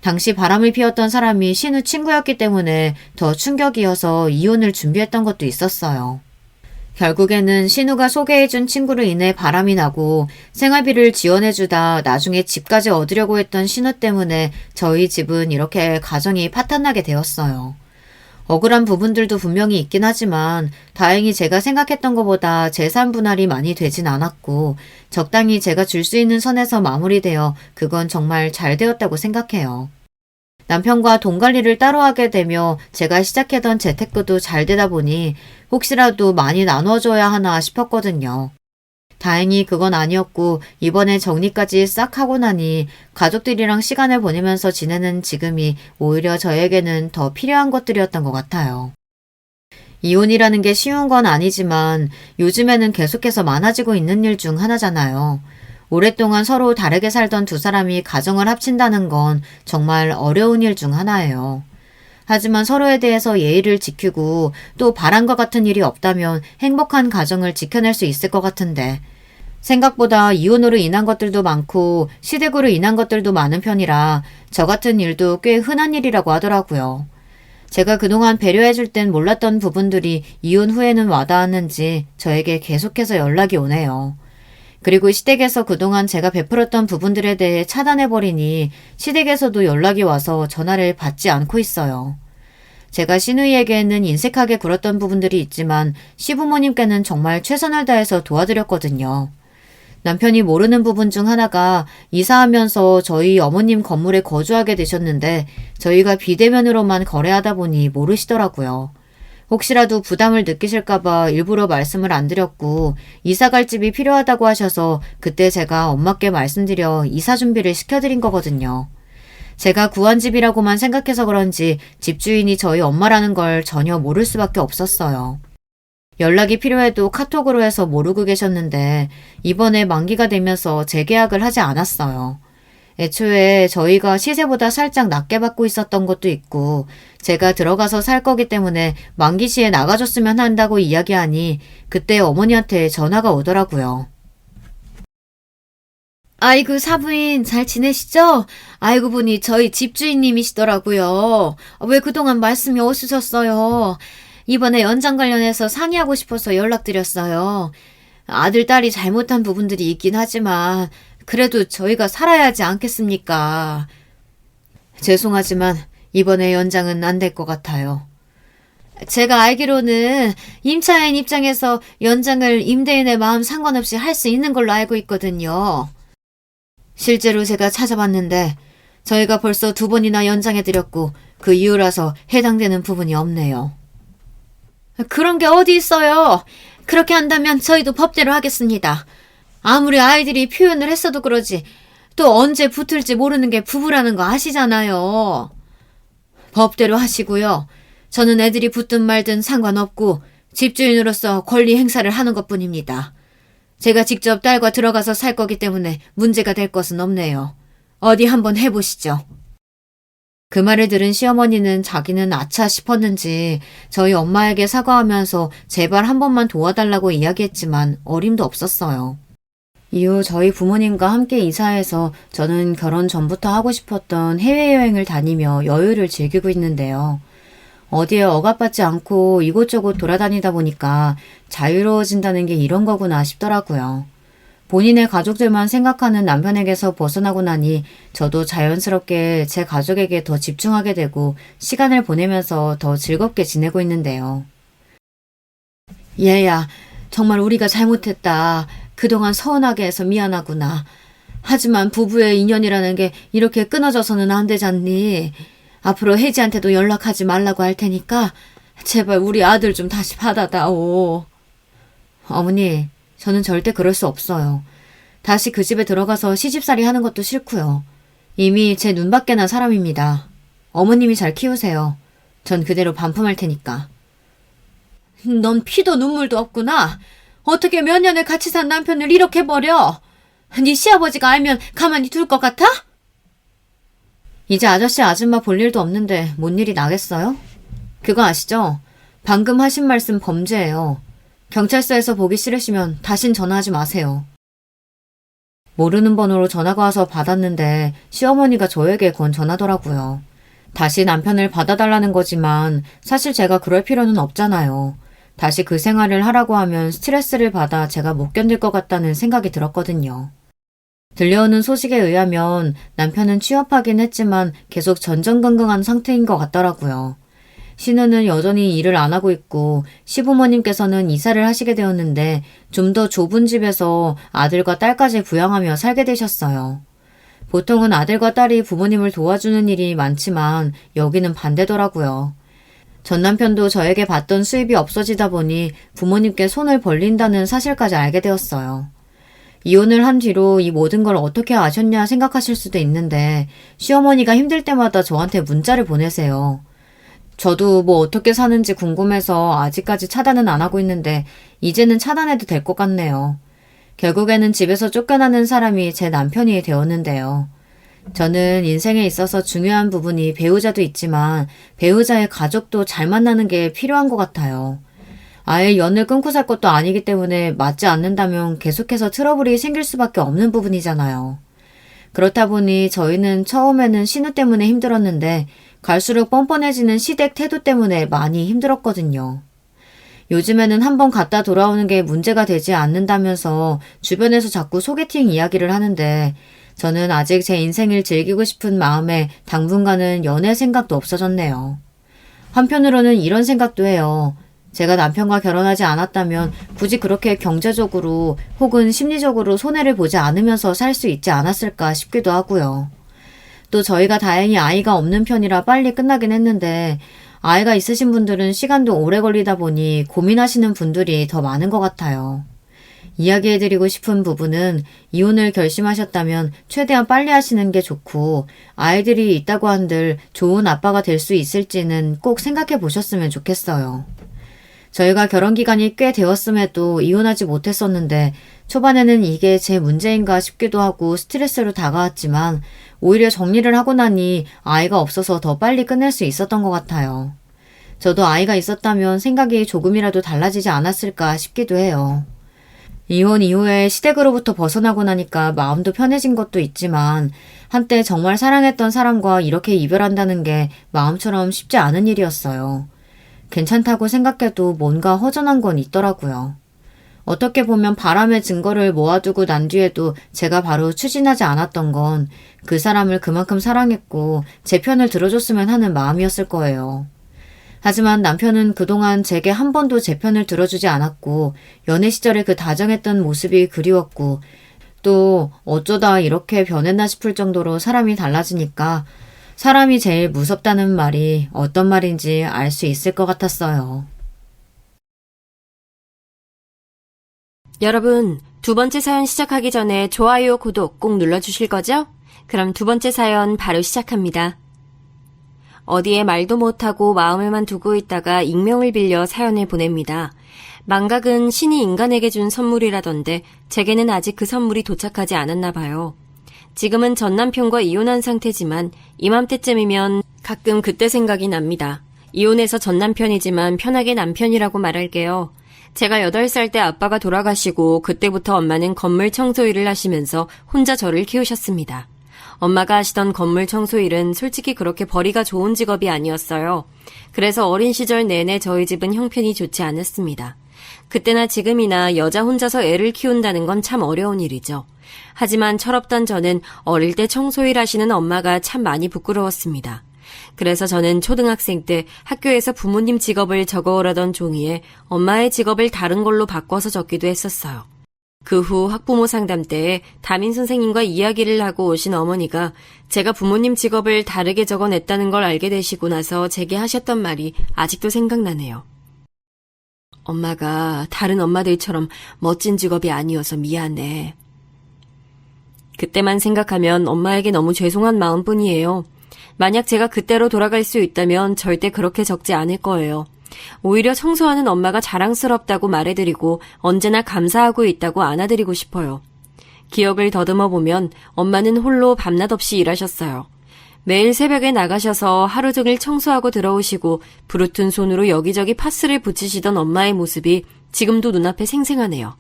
당시 바람을 피웠던 사람이 신우 친구였기 때문에 더 충격이어서 이혼을 준비했던 것도 있었어요. 결국에는 신우가 소개해준 친구로 인해 바람이 나고 생활비를 지원해주다 나중에 집까지 얻으려고 했던 신우 때문에 저희 집은 이렇게 가정이 파탄나게 되었어요. 억울한 부분들도 분명히 있긴 하지만 다행히 제가 생각했던 것보다 재산 분할이 많이 되진 않았고 적당히 제가 줄 수 있는 선에서 마무리되어 그건 정말 잘 되었다고 생각해요. 남편과 돈 관리를 따로 하게 되며 제가 시작했던 재테크도 잘 되다 보니 혹시라도 많이 나눠줘야 하나 싶었거든요. 다행히 그건 아니었고 이번에 정리까지 싹 하고 나니 가족들이랑 시간을 보내면서 지내는 지금이 오히려 저에게는 더 필요한 것들이었던 것 같아요. 이혼이라는 게 쉬운 건 아니지만 요즘에는 계속해서 많아지고 있는 일 중 하나잖아요. 오랫동안 서로 다르게 살던 두 사람이 가정을 합친다는 건 정말 어려운 일 중 하나예요. 하지만 서로에 대해서 예의를 지키고 또 바람과 같은 일이 없다면 행복한 가정을 지켜낼 수 있을 것 같은데 생각보다 이혼으로 인한 것들도 많고 시댁으로 인한 것들도 많은 편이라 저 같은 일도 꽤 흔한 일이라고 하더라고요. 제가 그동안 배려해줄 땐 몰랐던 부분들이 이혼 후에는 와닿았는지 저에게 계속해서 연락이 오네요. 그리고 시댁에서 그동안 제가 베풀었던 부분들에 대해 차단해버리니 시댁에서도 연락이 와서 전화를 받지 않고 있어요. 제가 시누이에게는 인색하게 굴었던 부분들이 있지만 시부모님께는 정말 최선을 다해서 도와드렸거든요. 남편이 모르는 부분 중 하나가 이사하면서 저희 어머님 건물에 거주하게 되셨는데 저희가 비대면으로만 거래하다 보니 모르시더라고요. 혹시라도 부담을 느끼실까봐 일부러 말씀을 안 드렸고 이사갈 집이 필요하다고 하셔서 그때 제가 엄마께 말씀드려 이사 준비를 시켜드린 거거든요. 제가 구한 집이라고만 생각해서 그런지 집주인이 저희 엄마라는 걸 전혀 모를 수밖에 없었어요. 연락이 필요해도 카톡으로 해서 모르고 계셨는데 이번에 만기가 되면서 재계약을 하지 않았어요. 애초에 저희가 시세보다 살짝 낮게 받고 있었던 것도 있고 제가 들어가서 살 거기 때문에 만기 시에 나가줬으면 한다고 이야기하니 그때 어머니한테 전화가 오더라고요. 아이고 사부인 잘 지내시죠? 알고 보니 저희 집주인님이시더라고요. 왜 그동안 말씀이 없으셨어요? 이번에 연장 관련해서 상의하고 싶어서 연락드렸어요. 아들, 딸이 잘못한 부분들이 있긴 하지만 그래도 저희가 살아야 하지 않겠습니까? 죄송하지만 이번에 연장은 안 될 것 같아요. 제가 알기로는 임차인 입장에서 연장을 임대인의 마음 상관없이 할 수 있는 걸로 알고 있거든요. 실제로 제가 찾아봤는데 저희가 벌써 2번이나 연장해드렸고 그 이유라서 해당되는 부분이 없네요. 그런 게 어디 있어요? 그렇게 한다면 저희도 법대로 하겠습니다. 아무리 아이들이 표현을 했어도 그러지 또 언제 붙을지 모르는 게 부부라는 거 아시잖아요. 법대로 하시고요. 저는 애들이 붙든 말든 상관없고 집주인으로서 권리 행사를 하는 것뿐입니다. 제가 직접 딸과 들어가서 살 거기 때문에 문제가 될 것은 없네요. 어디 한번 해보시죠. 그 말을 들은 시어머니는 자기는 아차 싶었는지 저희 엄마에게 사과하면서 제발 한 번만 도와달라고 이야기했지만 어림도 없었어요. 이후 저희 부모님과 함께 이사해서 저는 결혼 전부터 하고 싶었던 해외여행을 다니며 여유를 즐기고 있는데요. 어디에 억압받지 않고 이곳저곳 돌아다니다 보니까 자유로워진다는 게 이런 거구나 싶더라고요. 본인의 가족들만 생각하는 남편에게서 벗어나고 나니 저도 자연스럽게 제 가족에게 더 집중하게 되고 시간을 보내면서 더 즐겁게 지내고 있는데요. 얘야, 정말 우리가 잘못했다. 그동안 서운하게 해서 미안하구나. 하지만 부부의 인연이라는 게 이렇게 끊어져서는 안 되잖니. 앞으로 혜지한테도 연락하지 말라고 할 테니까 제발 우리 아들 좀 다시 받아다오. 어머니, 저는 절대 그럴 수 없어요. 다시 그 집에 들어가서 시집살이 하는 것도 싫고요. 이미 제 눈밖에 난 사람입니다. 어머님이 잘 키우세요. 전 그대로 반품할 테니까. 넌 피도 눈물도 없구나. 어떻게 몇 년을 같이 산 남편을 이렇게 버려? 네 시아버지가 알면 가만히 둘 것 같아? 이제 아저씨 아줌마 볼 일도 없는데 뭔 일이 나겠어요? 그거 아시죠? 방금 하신 말씀 범죄예요. 경찰서에서 보기 싫으시면 다신 전화하지 마세요. 모르는 번호로 전화가 와서 받았는데 시어머니가 저에게 건 전화더라고요. 다시 남편을 받아달라는 거지만 사실 제가 그럴 필요는 없잖아요. 다시 그 생활을 하라고 하면 스트레스를 받아 제가 못 견딜 것 같다는 생각이 들었거든요. 들려오는 소식에 의하면 남편은 취업하긴 했지만 계속 전전긍긍한 상태인 것 같더라고요. 신우는 여전히 일을 안 하고 있고 시부모님께서는 이사를 하시게 되었는데 좀 더 좁은 집에서 아들과 딸까지 부양하며 살게 되셨어요. 보통은 아들과 딸이 부모님을 도와주는 일이 많지만 여기는 반대더라고요. 전 남편도 저에게 받던 수입이 없어지다 보니 부모님께 손을 벌린다는 사실까지 알게 되었어요. 이혼을 한 뒤로 이 모든 걸 어떻게 아셨냐 생각하실 수도 있는데 시어머니가 힘들 때마다 저한테 문자를 보내세요. 저도 뭐 어떻게 사는지 궁금해서 아직까지 차단은 안 하고 있는데 이제는 차단해도 될 것 같네요. 결국에는 집에서 쫓겨나는 사람이 제 남편이 되었는데요. 저는 인생에 있어서 중요한 부분이 배우자도 있지만 배우자의 가족도 잘 만나는 게 필요한 것 같아요. 아예 연을 끊고 살 것도 아니기 때문에 맞지 않는다면 계속해서 트러블이 생길 수밖에 없는 부분이잖아요. 그렇다 보니 저희는 처음에는 신우 때문에 힘들었는데 갈수록 뻔뻔해지는 시댁 태도 때문에 많이 힘들었거든요. 요즘에는 한번 갔다 돌아오는 게 문제가 되지 않는다면서 주변에서 자꾸 소개팅 이야기를 하는데 저는 아직 제 인생을 즐기고 싶은 마음에 당분간은 연애 생각도 없어졌네요. 한편으로는 이런 생각도 해요. 제가 남편과 결혼하지 않았다면 굳이 그렇게 경제적으로 혹은 심리적으로 손해를 보지 않으면서 살 수 있지 않았을까 싶기도 하고요. 또 저희가 다행히 아이가 없는 편이라 빨리 끝나긴 했는데 아이가 있으신 분들은 시간도 오래 걸리다 보니 고민하시는 분들이 더 많은 것 같아요. 이야기해드리고 싶은 부분은 이혼을 결심하셨다면 최대한 빨리 하시는 게 좋고 아이들이 있다고 한들 좋은 아빠가 될 수 있을지는 꼭 생각해 보셨으면 좋겠어요. 저희가 결혼 기간이 꽤 되었음에도 이혼하지 못했었는데 초반에는 이게 제 문제인가 싶기도 하고 스트레스로 다가왔지만 오히려 정리를 하고 나니 아이가 없어서 더 빨리 끝낼 수 있었던 것 같아요. 저도 아이가 있었다면 생각이 조금이라도 달라지지 않았을까 싶기도 해요. 이혼 이후에 시댁으로부터 벗어나고 나니까 마음도 편해진 것도 있지만 한때 정말 사랑했던 사람과 이렇게 이별한다는 게 마음처럼 쉽지 않은 일이었어요. 괜찮다고 생각해도 뭔가 허전한 건 있더라고요. 어떻게 보면 바람의 증거를 모아두고 난 뒤에도 제가 바로 추진하지 않았던 건 그 사람을 그만큼 사랑했고 제 편을 들어줬으면 하는 마음이었을 거예요. 하지만 남편은 그동안 제게 한 번도 제 편을 들어주지 않았고 연애 시절에 그 다정했던 모습이 그리웠고 또 어쩌다 이렇게 변했나 싶을 정도로 사람이 달라지니까 사람이 제일 무섭다는 말이 어떤 말인지 알 수 있을 것 같았어요. 여러분, 두 번째 사연 시작하기 전에 좋아요, 구독 꼭 눌러주실 거죠? 그럼 두 번째 사연 바로 시작합니다. 어디에 말도 못하고 마음에만 두고 있다가 익명을 빌려 사연을 보냅니다. 망각은 신이 인간에게 준 선물이라던데 제게는 아직 그 선물이 도착하지 않았나 봐요. 지금은 전 남편과 이혼한 상태지만 이맘때쯤이면 가끔 그때 생각이 납니다. 이혼해서 전 남편이지만 편하게 남편이라고 말할게요. 제가 8살 때 아빠가 돌아가시고 그때부터 엄마는 건물 청소 일을 하시면서 혼자 저를 키우셨습니다. 엄마가 하시던 건물 청소 일은 솔직히 그렇게 벌이가 좋은 직업이 아니었어요. 그래서 어린 시절 내내 저희 집은 형편이 좋지 않았습니다. 그때나 지금이나 여자 혼자서 애를 키운다는 건 참 어려운 일이죠. 하지만 철없던 저는 어릴 때 청소일 하시는 엄마가 참 많이 부끄러웠습니다. 그래서 저는 초등학생 때 학교에서 부모님 직업을 적어오라던 종이에 엄마의 직업을 다른 걸로 바꿔서 적기도 했었어요. 그 후 학부모 상담 때에 담임 선생님과 이야기를 하고 오신 어머니가 제가 부모님 직업을 다르게 적어냈다는 걸 알게 되시고 나서 제게 하셨던 말이 아직도 생각나네요. 엄마가 다른 엄마들처럼 멋진 직업이 아니어서 미안해. 그때만 생각하면 엄마에게 너무 죄송한 마음뿐이에요. 만약 제가 그때로 돌아갈 수 있다면 절대 그렇게 적지 않을 거예요. 오히려 청소하는 엄마가 자랑스럽다고 말해드리고 언제나 감사하고 있다고 안아드리고 싶어요. 기억을 더듬어 보면 엄마는 홀로 밤낮 없이 일하셨어요. 매일 새벽에 나가셔서 하루 종일 청소하고 들어오시고 부르튼 손으로 여기저기 파스를 붙이시던 엄마의 모습이 지금도 눈앞에 생생하네요.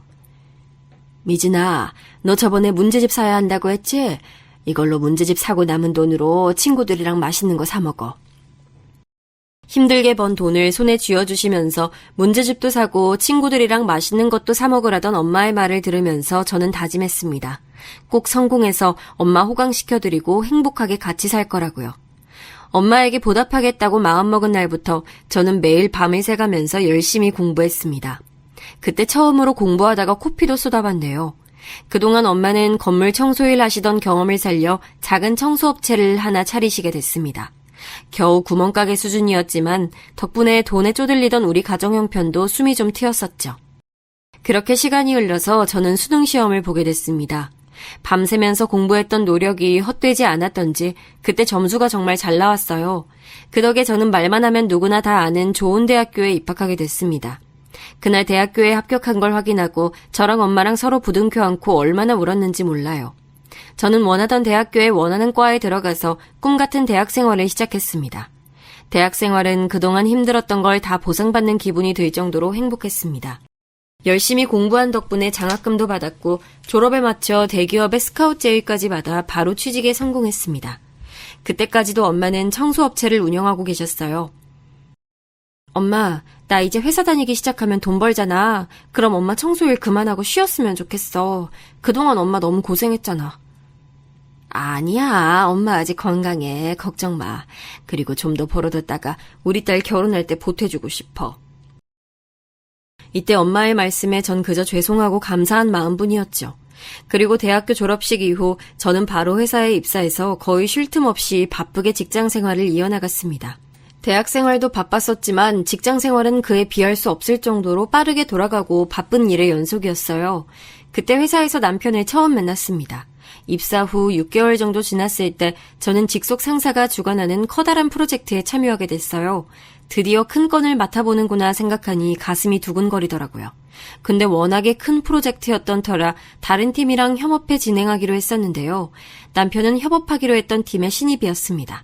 미진아, 너 저번에 문제집 사야 한다고 했지? 이걸로 문제집 사고 남은 돈으로 친구들이랑 맛있는 거 사 먹어. 힘들게 번 돈을 손에 쥐어주시면서 문제집도 사고 친구들이랑 맛있는 것도 사 먹으라던 엄마의 말을 들으면서 저는 다짐했습니다. 꼭 성공해서 엄마 호강시켜드리고 행복하게 같이 살 거라고요. 엄마에게 보답하겠다고 마음먹은 날부터 저는 매일 밤을 새가면서 열심히 공부했습니다. 그때 처음으로 공부하다가 코피도 쏟아봤네요. 그동안 엄마는 건물 청소일 하시던 경험을 살려 작은 청소업체를 하나 차리시게 됐습니다. 겨우 구멍가게 수준이었지만 덕분에 돈에 쪼들리던 우리 가정 형편도 숨이 좀 트였었죠. 그렇게 시간이 흘러서 저는 수능시험을 보게 됐습니다. 밤새면서 공부했던 노력이 헛되지 않았던지 그때 점수가 정말 잘 나왔어요. 그 덕에 저는 말만 하면 누구나 다 아는 좋은 대학교에 입학하게 됐습니다. 그날 대학교에 합격한 걸 확인하고 저랑 엄마랑 서로 부둥켜 안고 얼마나 울었는지 몰라요. 저는 원하던 대학교에 원하는 과에 들어가서 꿈같은 대학 생활을 시작했습니다. 대학 생활은 그동안 힘들었던 걸 다 보상받는 기분이 들 정도로 행복했습니다. 열심히 공부한 덕분에 장학금도 받았고 졸업에 맞춰 대기업의 스카우트 제의까지 받아 바로 취직에 성공했습니다. 그때까지도 엄마는 청소업체를 운영하고 계셨어요. 엄마, 나 이제 회사 다니기 시작하면 돈 벌잖아. 그럼 엄마 청소일 그만하고 쉬었으면 좋겠어. 그동안 엄마 너무 고생했잖아. 아니야, 엄마 아직 건강해. 걱정 마. 그리고 좀 더 벌어뒀다가 우리 딸 결혼할 때 보태주고 싶어. 이때 엄마의 말씀에 전 그저 죄송하고 감사한 마음뿐이었죠. 그리고 대학교 졸업식 이후 저는 바로 회사에 입사해서 거의 쉴 틈 없이 바쁘게 직장 생활을 이어나갔습니다. 대학 생활도 바빴었지만 직장 생활은 그에 비할 수 없을 정도로 빠르게 돌아가고 바쁜 일의 연속이었어요. 그때 회사에서 남편을 처음 만났습니다. 입사 후 6개월 정도 지났을 때 저는 직속 상사가 주관하는 커다란 프로젝트에 참여하게 됐어요. 드디어 큰 건을 맡아보는구나 생각하니 가슴이 두근거리더라고요. 근데 워낙에 큰 프로젝트였던 터라 다른 팀이랑 협업해 진행하기로 했었는데요. 남편은 협업하기로 했던 팀의 신입이었습니다.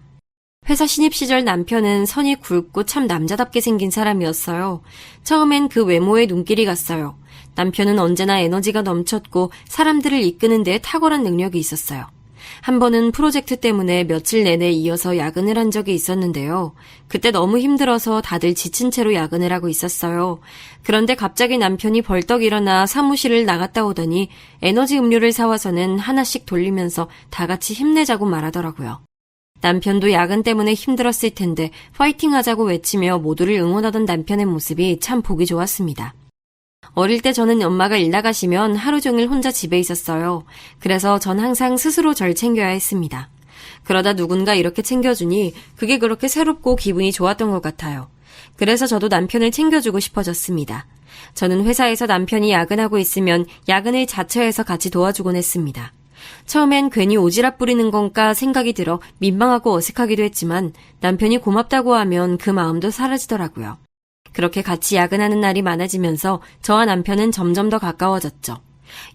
회사 신입 시절 남편은 선이 굵고 참 남자답게 생긴 사람이었어요. 처음엔 그 외모에 눈길이 갔어요. 남편은 언제나 에너지가 넘쳤고 사람들을 이끄는 데 탁월한 능력이 있었어요. 한 번은 프로젝트 때문에 며칠 내내 이어서 야근을 한 적이 있었는데요. 그때 너무 힘들어서 다들 지친 채로 야근을 하고 있었어요. 그런데 갑자기 남편이 벌떡 일어나 사무실을 나갔다 오더니 에너지 음료를 사와서는 하나씩 돌리면서 다 같이 힘내자고 말하더라고요. 남편도 야근 때문에 힘들었을 텐데 파이팅 하자고 외치며 모두를 응원하던 남편의 모습이 참 보기 좋았습니다. 어릴 때 저는 엄마가 일 나가시면 하루 종일 혼자 집에 있었어요. 그래서 전 항상 스스로 절 챙겨야 했습니다. 그러다 누군가 이렇게 챙겨주니 그게 그렇게 새롭고 기분이 좋았던 것 같아요. 그래서 저도 남편을 챙겨주고 싶어졌습니다. 저는 회사에서 남편이 야근하고 있으면 야근을 자처해서 같이 도와주곤 했습니다. 처음엔 괜히 오지랖 부리는 건가 생각이 들어 민망하고 어색하기도 했지만 남편이 고맙다고 하면 그 마음도 사라지더라고요. 그렇게 같이 야근하는 날이 많아지면서 저와 남편은 점점 더 가까워졌죠.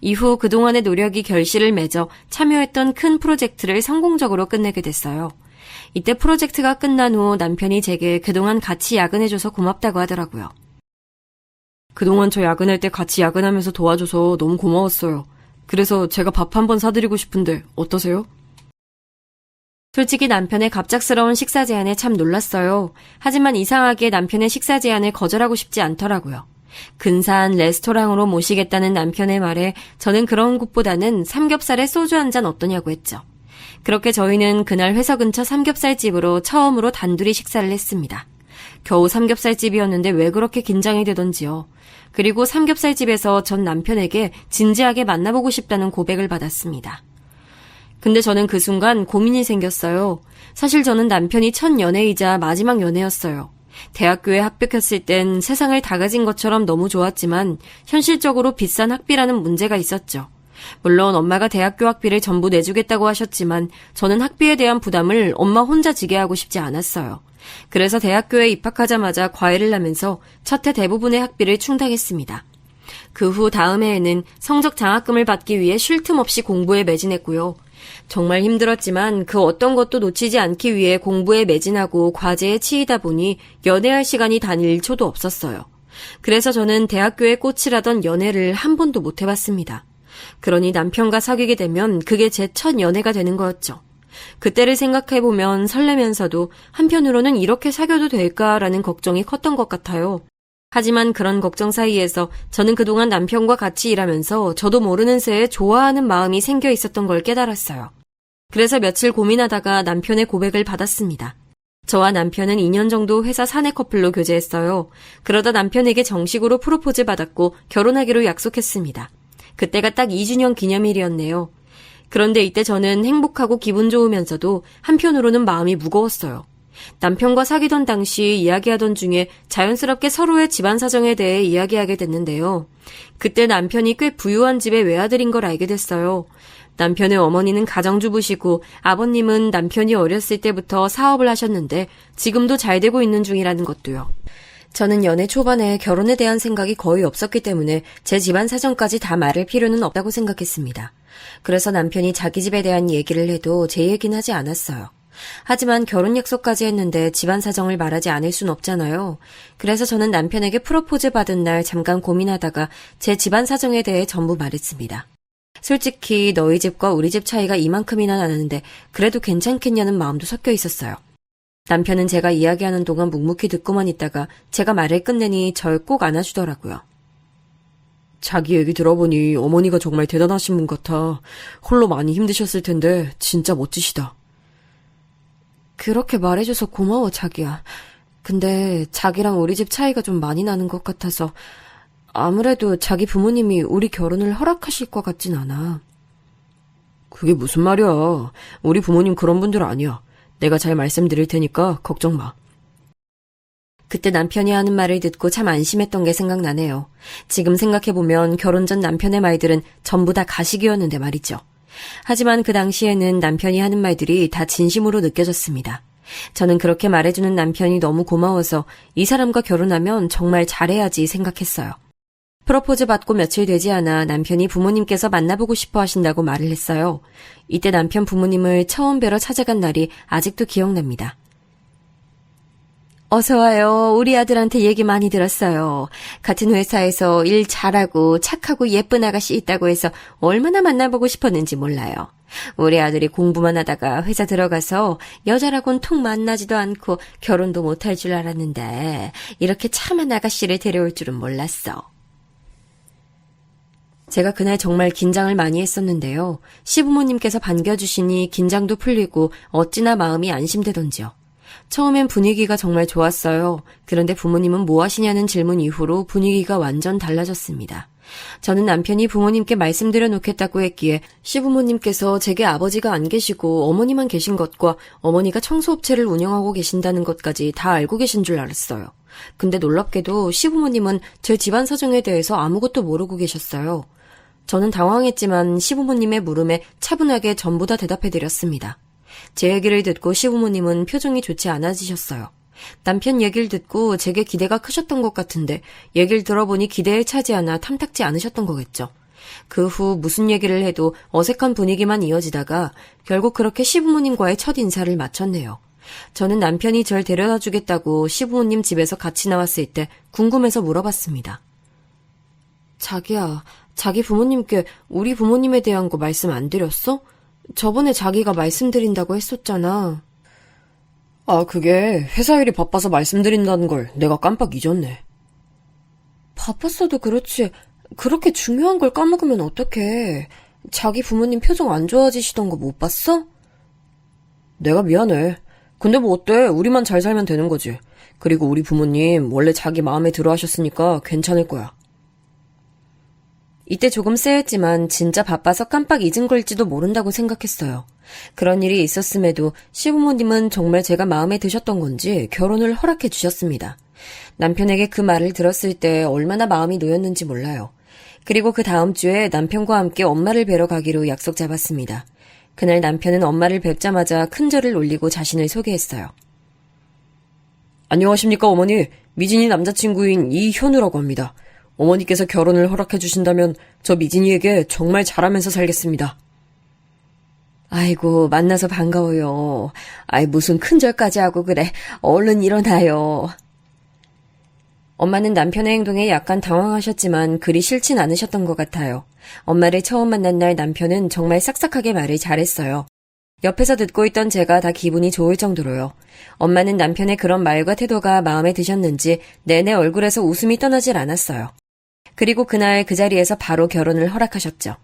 이후 그동안의 노력이 결실을 맺어 참여했던 큰 프로젝트를 성공적으로 끝내게 됐어요. 이때 프로젝트가 끝난 후 남편이 제게 그동안 같이 야근해줘서 고맙다고 하더라고요. 그동안 저 야근할 때 같이 야근하면서 도와줘서 너무 고마웠어요. 그래서 제가 밥 한 번 사드리고 싶은데 어떠세요? 솔직히 남편의 갑작스러운 식사 제안에 참 놀랐어요. 하지만 이상하게 남편의 식사 제안을 거절하고 싶지 않더라고요. 근사한 레스토랑으로 모시겠다는 남편의 말에 저는 그런 곳보다는 삼겹살에 소주 한 잔 어떠냐고 했죠. 그렇게 저희는 그날 회사 근처 삼겹살집으로 처음으로 단둘이 식사를 했습니다. 겨우 삼겹살집이었는데 왜 그렇게 긴장이 되던지요. 그리고 삼겹살집에서 전 남편에게 진지하게 만나보고 싶다는 고백을 받았습니다. 근데 저는 그 순간 고민이 생겼어요. 사실 저는 남편이 첫 연애이자 마지막 연애였어요. 대학교에 합격했을 땐 세상을 다 가진 것처럼 너무 좋았지만 현실적으로 비싼 학비라는 문제가 있었죠. 물론 엄마가 대학교 학비를 전부 내주겠다고 하셨지만 저는 학비에 대한 부담을 엄마 혼자 지게 하고 싶지 않았어요. 그래서 대학교에 입학하자마자 과외를 하면서 첫 해 대부분의 학비를 충당했습니다. 그 후 다음 해에는 성적 장학금을 받기 위해 쉴 틈 없이 공부에 매진했고요. 정말 힘들었지만 그 어떤 것도 놓치지 않기 위해 공부에 매진하고 과제에 치이다 보니 연애할 시간이 단 1초도 없었어요. 그래서 저는 대학교에 꽃이라던 연애를 한 번도 못 해봤습니다. 그러니 남편과 사귀게 되면 그게 제 첫 연애가 되는 거였죠. 그때를 생각해보면 설레면서도 한편으로는 이렇게 사귀어도 될까라는 걱정이 컸던 것 같아요. 하지만 그런 걱정 사이에서 저는 그동안 남편과 같이 일하면서 저도 모르는 새에 좋아하는 마음이 생겨 있었던 걸 깨달았어요. 그래서 며칠 고민하다가 남편의 고백을 받았습니다. 저와 남편은 2년 정도 회사 사내 커플로 교제했어요. 그러다 남편에게 정식으로 프로포즈 받았고 결혼하기로 약속했습니다. 그때가 딱 2주년 기념일이었네요. 그런데 이때 저는 행복하고 기분 좋으면서도 한편으로는 마음이 무거웠어요. 남편과 사귀던 당시 이야기하던 중에 자연스럽게 서로의 집안 사정에 대해 이야기하게 됐는데요. 그때 남편이 꽤 부유한 집의 외아들인 걸 알게 됐어요. 남편의 어머니는 가정주부시고 아버님은 남편이 어렸을 때부터 사업을 하셨는데 지금도 잘 되고 있는 중이라는 것도요. 저는 연애 초반에 결혼에 대한 생각이 거의 없었기 때문에 제 집안 사정까지 다 말할 필요는 없다고 생각했습니다. 그래서 남편이 자기 집에 대한 얘기를 해도 제 얘기는 하지 않았어요. 하지만 결혼 약속까지 했는데 집안 사정을 말하지 않을 순 없잖아요. 그래서 저는 남편에게 프로포즈 받은 날 잠깐 고민하다가 제 집안 사정에 대해 전부 말했습니다. 솔직히 너희 집과 우리 집 차이가 이만큼이나 나는데 그래도 괜찮겠냐는 마음도 섞여 있었어요. 남편은 제가 이야기하는 동안 묵묵히 듣고만 있다가 제가 말을 끝내니 절 꼭 안아주더라고요. 자기 얘기 들어보니 어머니가 정말 대단하신 분 같아. 홀로 많이 힘드셨을 텐데 진짜 멋지시다. 그렇게 말해줘서 고마워, 자기야. 근데 자기랑 우리 집 차이가 좀 많이 나는 것 같아서 아무래도 자기 부모님이 우리 결혼을 허락하실 것 같진 않아. 그게 무슨 말이야. 우리 부모님 그런 분들 아니야. 내가 잘 말씀드릴 테니까 걱정 마. 그때 남편이 하는 말을 듣고 참 안심했던 게 생각나네요. 지금 생각해보면 결혼 전 남편의 말들은 전부 다 가식이었는데 말이죠. 하지만 그 당시에는 남편이 하는 말들이 다 진심으로 느껴졌습니다. 저는 그렇게 말해주는 남편이 너무 고마워서 이 사람과 결혼하면 정말 잘해야지 생각했어요. 프로포즈 받고 며칠 되지 않아 남편이 부모님께서 만나보고 싶어 하신다고 말을 했어요. 이때 남편 부모님을 처음 뵈러 찾아간 날이 아직도 기억납니다. 어서 와요. 우리 아들한테 얘기 많이 들었어요. 같은 회사에서 일 잘하고 착하고 예쁜 아가씨 있다고 해서 얼마나 만나보고 싶었는지 몰라요. 우리 아들이 공부만 하다가 회사 들어가서 여자라곤 통 만나지도 않고 결혼도 못할 줄 알았는데 이렇게 참한 아가씨를 데려올 줄은 몰랐어. 제가 그날 정말 긴장을 많이 했었는데요. 시부모님께서 반겨주시니 긴장도 풀리고 어찌나 마음이 안심되던지요. 처음엔 분위기가 정말 좋았어요. 그런데 부모님은 뭐 하시냐는 질문 이후로 분위기가 완전 달라졌습니다. 저는 남편이 부모님께 말씀드려 놓겠다고 했기에 시부모님께서 제게 아버지가 안 계시고 어머니만 계신 것과 어머니가 청소업체를 운영하고 계신다는 것까지 다 알고 계신 줄 알았어요. 근데 놀랍게도 시부모님은 제 집안 사정에 대해서 아무것도 모르고 계셨어요. 저는 당황했지만 시부모님의 물음에 차분하게 전부 다 대답해드렸습니다. 제 얘기를 듣고 시부모님은 표정이 좋지 않아지셨어요. 남편 얘기를 듣고 제게 기대가 크셨던 것 같은데 얘기를 들어보니 기대에 차지 않아 탐탁지 않으셨던 거겠죠. 그 후 무슨 얘기를 해도 어색한 분위기만 이어지다가 결국 그렇게 시부모님과의 첫 인사를 마쳤네요. 저는 남편이 절 데려다 주겠다고 시부모님 집에서 같이 나왔을 때 궁금해서 물어봤습니다. 자기야, 자기 부모님께 우리 부모님에 대한 거 말씀 안 드렸어? 저번에 자기가 말씀드린다고 했었잖아. 아, 그게 회사 일이 바빠서 말씀드린다는 걸 내가 깜빡 잊었네. 바빴어도 그렇지 그렇게 중요한 걸 까먹으면 어떡해. 자기 부모님 표정 안 좋아지시던 거 못 봤어? 내가 미안해. 근데 뭐 어때? 우리만 잘 살면 되는 거지. 그리고 우리 부모님 원래 자기 마음에 들어 하셨으니까 괜찮을 거야. 이때 조금 쎄했지만 진짜 바빠서 깜빡 잊은 걸지도 모른다고 생각했어요. 그런 일이 있었음에도 시부모님은 정말 제가 마음에 드셨던 건지 결혼을 허락해 주셨습니다. 남편에게 그 말을 들었을 때 얼마나 마음이 놓였는지 몰라요. 그리고 그 다음 주에 남편과 함께 엄마를 뵈러 가기로 약속 잡았습니다. 그날 남편은 엄마를 뵙자마자 큰 절을 올리고 자신을 소개했어요. 안녕하십니까 어머니. 미진이 남자친구인 이현우라고 합니다. 어머니께서 결혼을 허락해 주신다면 저 미진이에게 정말 잘하면서 살겠습니다. 아이고 만나서 반가워요. 아이 무슨 큰절까지 하고 그래. 얼른 일어나요. 엄마는 남편의 행동에 약간 당황하셨지만 그리 싫진 않으셨던 것 같아요. 엄마를 처음 만난 날 남편은 정말 싹싹하게 말을 잘했어요. 옆에서 듣고 있던 제가 다 기분이 좋을 정도로요. 엄마는 남편의 그런 말과 태도가 마음에 드셨는지 내내 얼굴에서 웃음이 떠나질 않았어요. 그리고 그날 그 자리에서 바로 결혼을 허락하셨죠.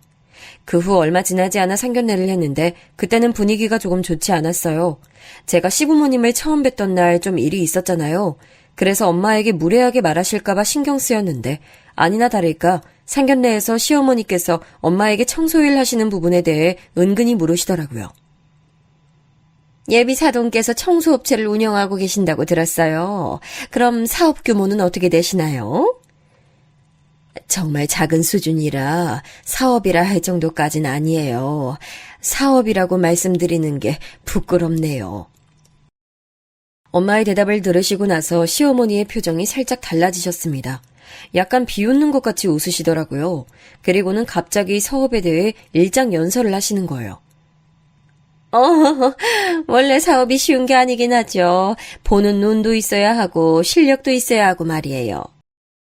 그 후 얼마 지나지 않아 상견례를 했는데 그때는 분위기가 조금 좋지 않았어요. 제가 시부모님을 처음 뵀던 날 좀 일이 있었잖아요. 그래서 엄마에게 무례하게 말하실까봐 신경 쓰였는데 아니나 다를까 상견례에서 시어머니께서 엄마에게 청소일 하시는 부분에 대해 은근히 물으시더라고요. 예비 사돈께서 청소업체를 운영하고 계신다고 들었어요. 그럼 사업 규모는 어떻게 되시나요? 정말 작은 수준이라 사업이라 할 정도까진 아니에요. 사업이라고 말씀드리는 게 부끄럽네요. 엄마의 대답을 들으시고 나서 시어머니의 표정이 살짝 달라지셨습니다. 약간 비웃는 것 같이 웃으시더라고요. 그리고는 갑자기 사업에 대해 일장연설을 하시는 거예요. 원래 사업이 쉬운 게 아니긴 하죠. 보는 눈도 있어야 하고 실력도 있어야 하고 말이에요.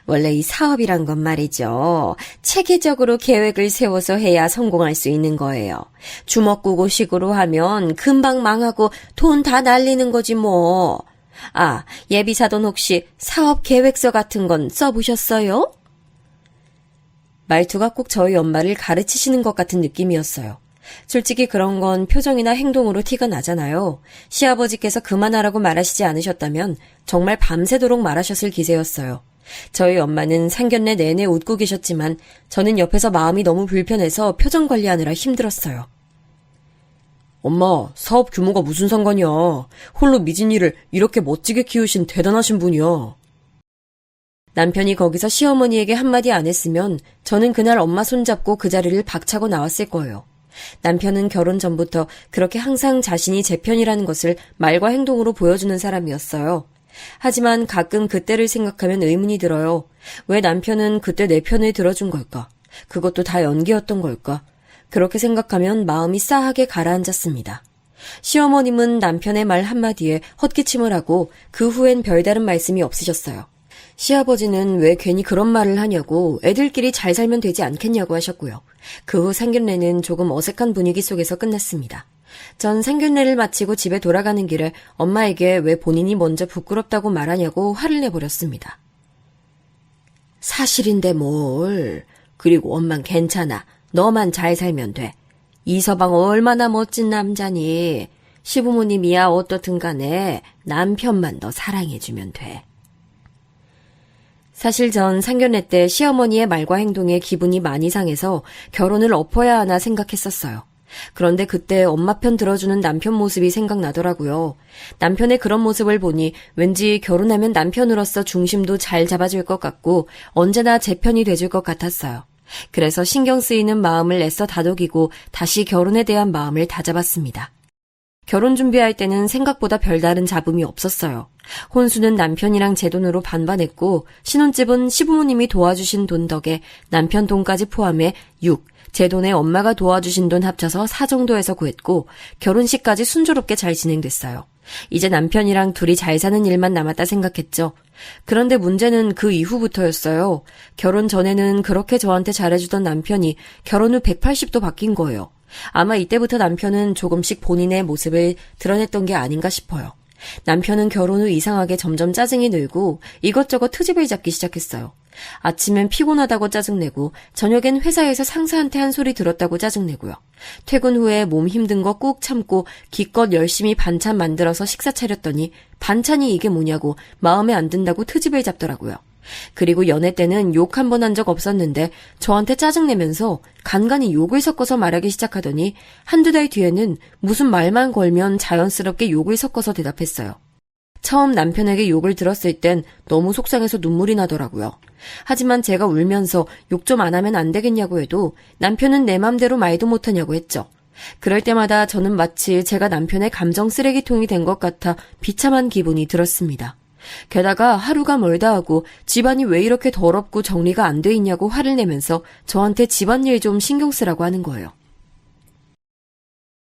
원래 이 사업이란 건 말이죠. 체계적으로 계획을 세워서 해야 성공할 수 있는 거예요. 주먹구구식으로 하면 금방 망하고 돈 다 날리는 거지 뭐. 아, 예비사돈 혹시 사업 계획서 같은 건 써보셨어요? 말투가 꼭 저희 엄마를 가르치시는 것 같은 느낌이었어요. 솔직히 그런 건 표정이나 행동으로 티가 나잖아요. 시아버지께서 그만하라고 말하시지 않으셨다면 정말 밤새도록 말하셨을 기세였어요. 저희 엄마는 상견례 내내 웃고 계셨지만 저는 옆에서 마음이 너무 불편해서 표정 관리하느라 힘들었어요. 엄마, 사업 규모가 무슨 상관이야. 홀로 미진이를 이렇게 멋지게 키우신 대단하신 분이야. 남편이 거기서 시어머니에게 한마디 안 했으면 저는 그날 엄마 손잡고 그 자리를 박차고 나왔을 거예요. 남편은 결혼 전부터 그렇게 항상 자신이 제 편이라는 것을 말과 행동으로 보여주는 사람이었어요. 하지만 가끔 그때를 생각하면 의문이 들어요. 왜 남편은 그때 내 편을 들어준 걸까? 그것도 다 연기였던 걸까? 그렇게 생각하면 마음이 싸하게 가라앉았습니다. 시어머님은 남편의 말 한마디에 헛기침을 하고 그 후엔 별다른 말씀이 없으셨어요. 시아버지는 왜 괜히 그런 말을 하냐고 애들끼리 잘 살면 되지 않겠냐고 하셨고요. 그 후 상견례는 조금 어색한 분위기 속에서 끝났습니다. 전 상견례를 마치고 집에 돌아가는 길에 엄마에게 왜 본인이 먼저 부끄럽다고 말하냐고 화를 내버렸습니다. 사실인데 뭘. 그리고 엄만 괜찮아. 너만 잘 살면 돼. 이서방 얼마나 멋진 남자니. 시부모님이야 어떻든 간에 남편만 너 사랑해주면 돼. 사실 전 상견례 때 시어머니의 말과 행동에 기분이 많이 상해서 결혼을 엎어야 하나 생각했었어요. 그런데 그때 엄마 편 들어주는 남편 모습이 생각나더라고요. 남편의 그런 모습을 보니 왠지 결혼하면 남편으로서 중심도 잘 잡아줄 것 같고 언제나 제 편이 돼줄 것 같았어요. 그래서 신경 쓰이는 마음을 애써 다독이고 다시 결혼에 대한 마음을 다잡았습니다. 결혼 준비할 때는 생각보다 별다른 잡음이 없었어요. 혼수는 남편이랑 제 돈으로 반반했고 신혼집은 시부모님이 도와주신 돈 덕에 남편 돈까지 포함해 6, 제 돈에 엄마가 도와주신 돈 합쳐서 4 정도에서 구했고 결혼식까지 순조롭게 잘 진행됐어요. 이제 남편이랑 둘이 잘 사는 일만 남았다 생각했죠. 그런데 문제는 그 이후부터였어요. 결혼 전에는 그렇게 저한테 잘해주던 남편이 결혼 후 180도 바뀐 거예요. 아마 이때부터 남편은 조금씩 본인의 모습을 드러냈던 게 아닌가 싶어요. 남편은 결혼 후 이상하게 점점 짜증이 늘고 이것저것 트집을 잡기 시작했어요. 아침엔 피곤하다고 짜증내고 저녁엔 회사에서 상사한테 한 소리 들었다고 짜증내고요. 퇴근 후에 몸 힘든 거 꾹 참고 기껏 열심히 반찬 만들어서 식사 차렸더니 반찬이 이게 뭐냐고 마음에 안 든다고 트집을 잡더라고요. 그리고 연애 때는 욕 한 번 한 적 없었는데 저한테 짜증내면서 간간히 욕을 섞어서 말하기 시작하더니 한두 달 뒤에는 무슨 말만 걸면 자연스럽게 욕을 섞어서 대답했어요. 처음 남편에게 욕을 들었을 땐 너무 속상해서 눈물이 나더라고요. 하지만 제가 울면서 욕 좀 안 하면 안 되겠냐고 해도 남편은 내 맘대로 말도 못하냐고 했죠. 그럴 때마다 저는 마치 제가 남편의 감정 쓰레기통이 된 것 같아 비참한 기분이 들었습니다. 게다가 하루가 멀다 하고 집안이 왜 이렇게 더럽고 정리가 안 돼 있냐고 화를 내면서 저한테 집안일 좀 신경 쓰라고 하는 거예요.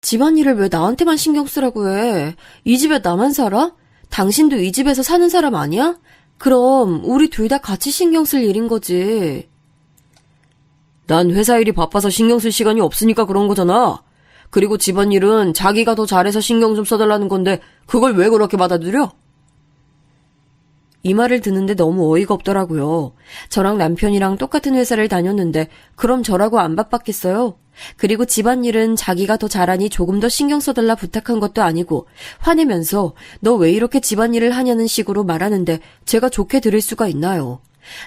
집안일을 왜 나한테만 신경 쓰라고 해? 이 집에 나만 살아? 당신도 이 집에서 사는 사람 아니야? 그럼 우리 둘 다 같이 신경 쓸 일인 거지. 난 회사 일이 바빠서 신경 쓸 시간이 없으니까 그런 거잖아. 그리고 집안일은 자기가 더 잘해서 신경 좀 써달라는 건데 그걸 왜 그렇게 받아들여? 이 말을 듣는데 너무 어이가 없더라고요. 저랑 남편이랑 똑같은 회사를 다녔는데 그럼 저라고 안 바빴겠어요? 그리고 집안일은 자기가 더 잘하니 조금 더 신경 써달라 부탁한 것도 아니고 화내면서 너 왜 이렇게 집안일을 하냐는 식으로 말하는데 제가 좋게 들을 수가 있나요?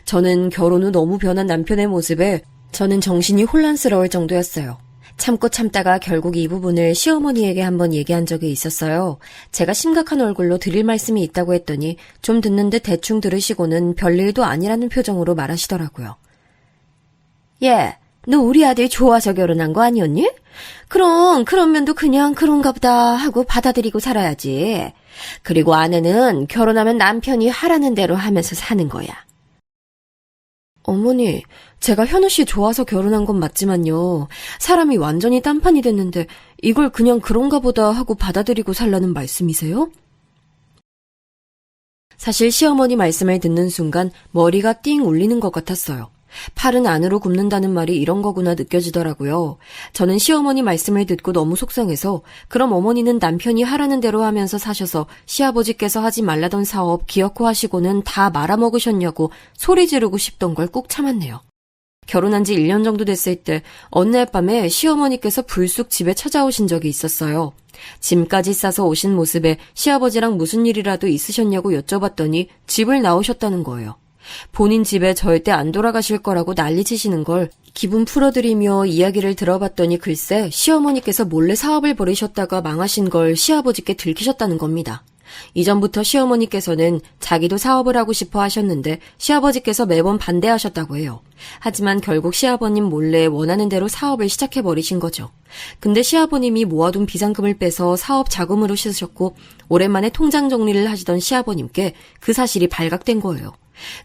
저는 결혼 후 너무 변한 남편의 모습에 저는 정신이 혼란스러울 정도였어요. 참고 참다가 결국 이 부분을 시어머니에게 한번 얘기한 적이 있었어요. 제가 심각한 얼굴로 드릴 말씀이 있다고 했더니 좀 듣는데 대충 들으시고는 별일도 아니라는 표정으로 말하시더라고요. 예, 너 우리 아들 좋아서 결혼한 거 아니었니? 그럼 그런 면도 그냥 그런가 보다 하고 받아들이고 살아야지. 그리고 아내는 결혼하면 남편이 하라는 대로 하면서 사는 거야. 어머니, 제가 현우 씨 좋아서 결혼한 건 맞지만요. 사람이 완전히 딴판이 됐는데 이걸 그냥 그런가 보다 하고 받아들이고 살라는 말씀이세요? 사실 시어머니 말씀을 듣는 순간 머리가 띵 울리는 것 같았어요. 팔은 안으로 굽는다는 말이 이런 거구나 느껴지더라고요. 저는 시어머니 말씀을 듣고 너무 속상해서 그럼 어머니는 남편이 하라는 대로 하면서 사셔서 시아버지께서 하지 말라던 사업 기어코 하시고는 다 말아먹으셨냐고 소리 지르고 싶던 걸 꾹 참았네요. 결혼한 지 1년 정도 됐을 때 어느 날 밤에 시어머니께서 불쑥 집에 찾아오신 적이 있었어요. 짐까지 싸서 오신 모습에 시아버지랑 무슨 일이라도 있으셨냐고 여쭤봤더니 집을 나오셨다는 거예요. 본인 집에 절대 안 돌아가실 거라고 난리치시는 걸 기분 풀어드리며 이야기를 들어봤더니 글쎄 시어머니께서 몰래 사업을 벌이셨다가 망하신 걸 시아버지께 들키셨다는 겁니다. 이전부터 시어머니께서는 자기도 사업을 하고 싶어 하셨는데 시아버지께서 매번 반대하셨다고 해요. 하지만 결국 시아버님 몰래 원하는 대로 사업을 시작해버리신 거죠. 근데 시아버님이 모아둔 비상금을 빼서 사업 자금으로 쓰셨고 오랜만에 통장 정리를 하시던 시아버님께 그 사실이 발각된 거예요.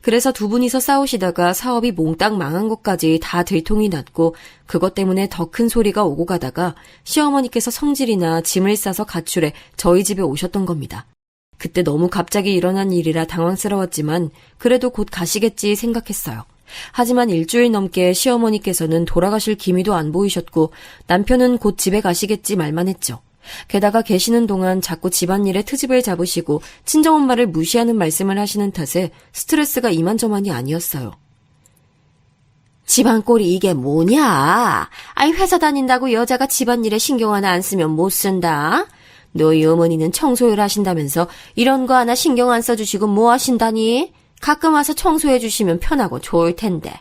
그래서 두 분이서 싸우시다가 사업이 몽땅 망한 것까지 다 들통이 났고 그것 때문에 더 큰 소리가 오고 가다가 시어머니께서 성질이나 짐을 싸서 가출해 저희 집에 오셨던 겁니다. 그때 너무 갑자기 일어난 일이라 당황스러웠지만 그래도 곧 가시겠지 생각했어요. 하지만 일주일 넘게 시어머니께서는 돌아가실 기미도 안 보이셨고 남편은 곧 집에 가시겠지 말만 했죠. 게다가 계시는 동안 자꾸 집안일에 트집을 잡으시고 친정엄마를 무시하는 말씀을 하시는 탓에 스트레스가 이만저만이 아니었어요. 집안 꼴이 이게 뭐냐? 아이 회사 다닌다고 여자가 집안일에 신경 하나 안 쓰면 못 쓴다? 너희 어머니는 청소를 하신다면서 이런 거 하나 신경 안 써주시고 뭐 하신다니? 가끔 와서 청소해 주시면 편하고 좋을 텐데.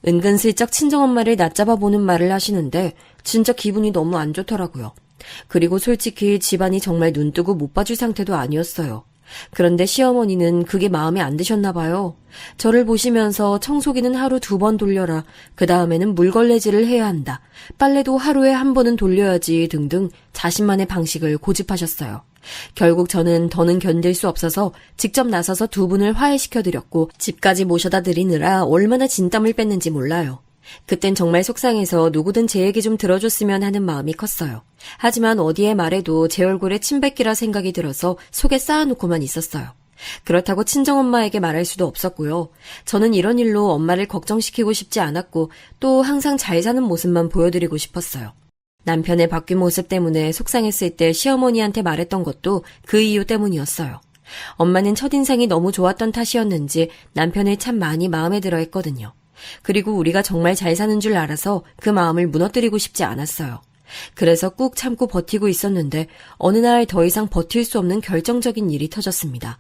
은근슬쩍 친정엄마를 낮잡아 보는 말을 하시는데 진짜 기분이 너무 안 좋더라고요. 그리고 솔직히 집안이 정말 눈뜨고 못 봐줄 상태도 아니었어요. 그런데 시어머니는 그게 마음에 안 드셨나 봐요. 저를 보시면서 청소기는 하루 2번 돌려라. 그 다음에는 물걸레질을 해야 한다. 빨래도 하루에 한 번은 돌려야지 등등 자신만의 방식을 고집하셨어요. 결국 저는 더는 견딜 수 없어서 직접 나서서 두 분을 화해시켜드렸고 집까지 모셔다 드리느라 얼마나 진땀을 뺐는지 몰라요. 그땐 정말 속상해서 누구든 제 얘기 좀 들어줬으면 하는 마음이 컸어요. 하지만 어디에 말해도 제 얼굴에 침 뱉기라 생각이 들어서 속에 쌓아놓고만 있었어요. 그렇다고 친정엄마에게 말할 수도 없었고요. 저는 이런 일로 엄마를 걱정시키고 싶지 않았고 또 항상 잘 사는 모습만 보여드리고 싶었어요. 남편의 바뀐 모습 때문에 속상했을 때 시어머니한테 말했던 것도 그 이유 때문이었어요. 엄마는 첫인상이 너무 좋았던 탓이었는지 남편을 참 많이 마음에 들어 했거든요. 그리고 우리가 정말 잘 사는 줄 알아서 그 마음을 무너뜨리고 싶지 않았어요. 그래서 꾹 참고 버티고 있었는데 어느 날 더 이상 버틸 수 없는 결정적인 일이 터졌습니다.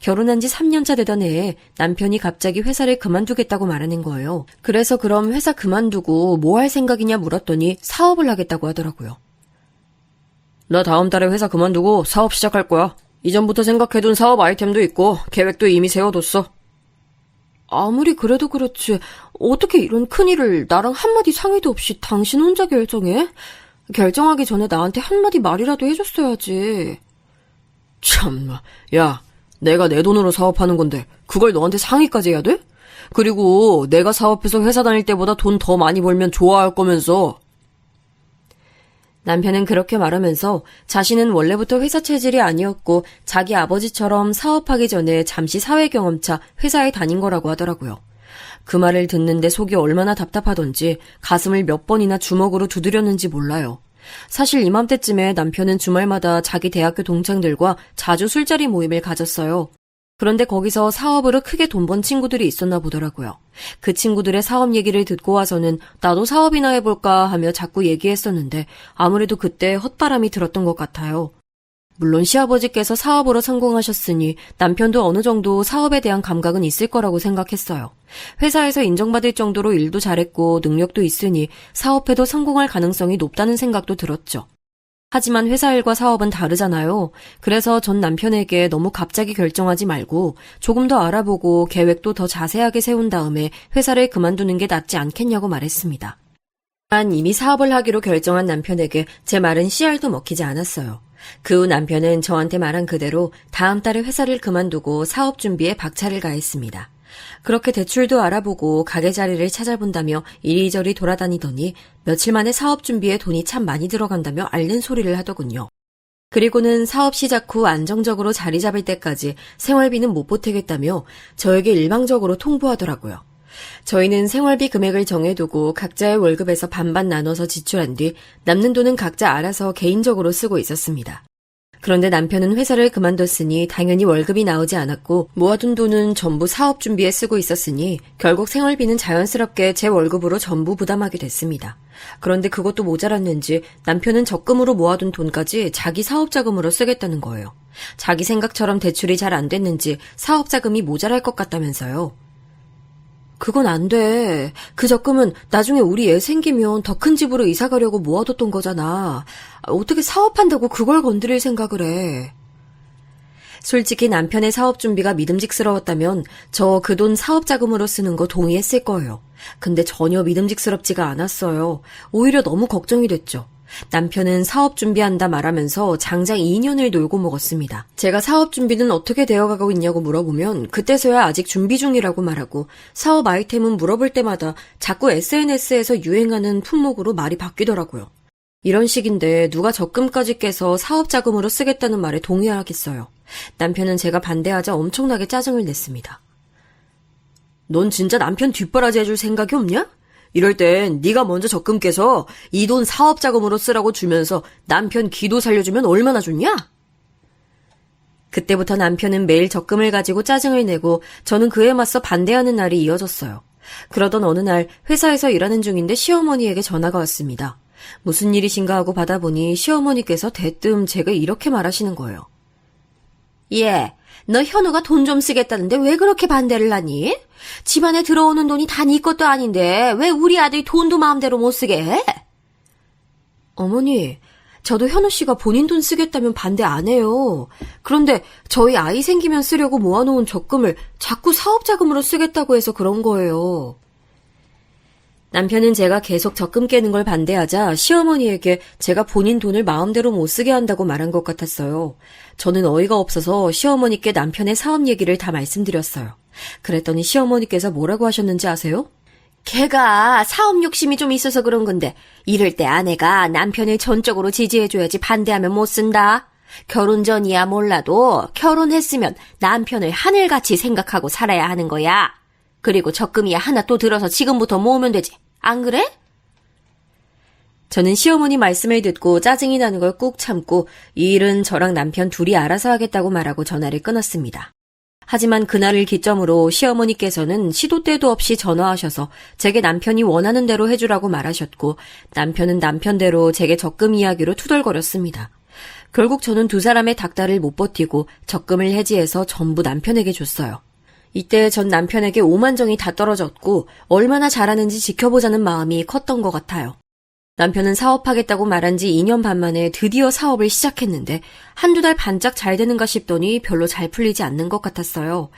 결혼한 지 3년차 되던 해에 남편이 갑자기 회사를 그만두겠다고 말하는 거예요. 그래서 그럼 회사 그만두고 뭐 할 생각이냐 물었더니 사업을 하겠다고 하더라고요. 나 다음 달에 회사 그만두고 사업 시작할 거야. 이전부터 생각해둔 사업 아이템도 있고 계획도 이미 세워뒀어. 아무리 그래도 그렇지 어떻게 이런 큰일을 나랑 한마디 상의도 없이 당신 혼자 결정해? 결정하기 전에 나한테 한마디 말이라도 해줬어야지. 참나, 야, 내가 내 돈으로 사업하는 건데 그걸 너한테 상의까지 해야 돼? 그리고 내가 사업해서 회사 다닐 때보다 돈 더 많이 벌면 좋아할 거면서. 남편은 그렇게 말하면서 자신은 원래부터 회사 체질이 아니었고 자기 아버지처럼 사업하기 전에 잠시 사회 경험차 회사에 다닌 거라고 하더라고요. 그 말을 듣는데 속이 얼마나 답답하던지 가슴을 몇 번이나 주먹으로 두드렸는지 몰라요. 사실 이맘때쯤에 남편은 주말마다 자기 대학교 동창들과 자주 술자리 모임을 가졌어요. 그런데 거기서 사업으로 크게 돈 번 친구들이 있었나 보더라고요. 그 친구들의 사업 얘기를 듣고 와서는 나도 사업이나 해볼까 하며 자꾸 얘기했었는데 아무래도 그때 헛바람이 들었던 것 같아요. 물론 시아버지께서 사업으로 성공하셨으니 남편도 어느 정도 사업에 대한 감각은 있을 거라고 생각했어요. 회사에서 인정받을 정도로 일도 잘했고 능력도 있으니 사업해도 성공할 가능성이 높다는 생각도 들었죠. 하지만 회사 일과 사업은 다르잖아요. 그래서 전 남편에게 너무 갑자기 결정하지 말고 조금 더 알아보고 계획도 더 자세하게 세운 다음에 회사를 그만두는 게 낫지 않겠냐고 말했습니다. 한 이미 사업을 하기로 결정한 남편에게 제 말은 씨알도 먹히지 않았어요. 그 후 남편은 저한테 말한 그대로 다음 달에 회사를 그만두고 사업 준비에 박차를 가했습니다. 그렇게 대출도 알아보고 가게 자리를 찾아본다며 이리저리 돌아다니더니 며칠 만에 사업 준비에 돈이 참 많이 들어간다며 앓는 소리를 하더군요. 그리고는 사업 시작 후 안정적으로 자리 잡을 때까지 생활비는 못 보태겠다며 저에게 일방적으로 통보하더라고요. 저희는 생활비 금액을 정해두고 각자의 월급에서 반반 나눠서 지출한 뒤 남는 돈은 각자 알아서 개인적으로 쓰고 있었습니다. 그런데 남편은 회사를 그만뒀으니 당연히 월급이 나오지 않았고 모아둔 돈은 전부 사업 준비에 쓰고 있었으니 결국 생활비는 자연스럽게 제 월급으로 전부 부담하게 됐습니다. 그런데 그것도 모자랐는지 남편은 적금으로 모아둔 돈까지 자기 사업 자금으로 쓰겠다는 거예요. 자기 생각처럼 대출이 잘 안 됐는지 사업 자금이 모자랄 것 같다면서요. 그건 안 돼. 그 적금은 나중에 우리 애 생기면 더 큰 집으로 이사 가려고 모아뒀던 거잖아. 어떻게 사업한다고 그걸 건드릴 생각을 해. 솔직히 남편의 사업 준비가 믿음직스러웠다면 저 그 돈 사업 자금으로 쓰는 거 동의했을 거예요. 근데 전혀 믿음직스럽지가 않았어요. 오히려 너무 걱정이 됐죠. 남편은 사업 준비한다 말하면서 장장 2년을 놀고 먹었습니다. 제가 사업 준비는 어떻게 되어가고 있냐고 물어보면 그때서야 아직 준비 중이라고 말하고 사업 아이템은 물어볼 때마다 자꾸 SNS에서 유행하는 품목으로 말이 바뀌더라고요. 이런 식인데 누가 적금까지 깨서 사업 자금으로 쓰겠다는 말에 동의하겠어요. 남편은 제가 반대하자 엄청나게 짜증을 냈습니다. 넌 진짜 남편 뒷바라지 해줄 생각이 없냐? 이럴 땐 네가 먼저 적금 깨서 이 돈 사업 자금으로 쓰라고 주면서 남편 기도 살려주면 얼마나 좋냐? 그때부터 남편은 매일 적금을 가지고 짜증을 내고 저는 그에 맞서 반대하는 날이 이어졌어요. 그러던 어느 날 회사에서 일하는 중인데 시어머니에게 전화가 왔습니다. 무슨 일이신가 하고 받아보니 시어머니께서 대뜸 제가 이렇게 말하시는 거예요. 예, 너 현우가 돈 좀 쓰겠다는데 왜 그렇게 반대를 하니? 집안에 들어오는 돈이 다 네 것도 아닌데 왜 우리 아들이 돈도 마음대로 못 쓰게 해? 어머니, 저도 현우 씨가 본인 돈 쓰겠다면 반대 안 해요. 그런데 저희 아이 생기면 쓰려고 모아놓은 적금을 자꾸 사업 자금으로 쓰겠다고 해서 그런 거예요. 남편은 제가 계속 적금 깨는 걸 반대하자 시어머니에게 제가 본인 돈을 마음대로 못 쓰게 한다고 말한 것 같았어요. 저는 어이가 없어서 시어머니께 남편의 사업 얘기를 다 말씀드렸어요. 그랬더니 시어머니께서 뭐라고 하셨는지 아세요? 걔가 사업 욕심이 좀 있어서 그런 건데 이럴 때 아내가 남편을 전적으로 지지해줘야지 반대하면 못 쓴다. 결혼 전이야 몰라도 결혼했으면 남편을 하늘같이 생각하고 살아야 하는 거야. 그리고 적금이야 하나 또 들어서 지금부터 모으면 되지. 안 그래? 저는 시어머니 말씀을 듣고 짜증이 나는 걸 꾹 참고 이 일은 저랑 남편 둘이 알아서 하겠다고 말하고 전화를 끊었습니다. 하지만 그날을 기점으로 시어머니께서는 시도 때도 없이 전화하셔서 제게 남편이 원하는 대로 해주라고 말하셨고 남편은 남편대로 제게 적금 이야기로 투덜거렸습니다. 결국 저는 두 사람의 닥달을 못 버티고 적금을 해지해서 전부 남편에게 줬어요. 이때 전 남편에게 오만정이 다 떨어졌고 얼마나 잘하는지 지켜보자는 마음이 컸던 것 같아요. 남편은 사업하겠다고 말한 지 2년 반 만에 드디어 사업을 시작했는데 한두 달 반짝 잘 되는가 싶더니 별로 잘 풀리지 않는 것 같았어요.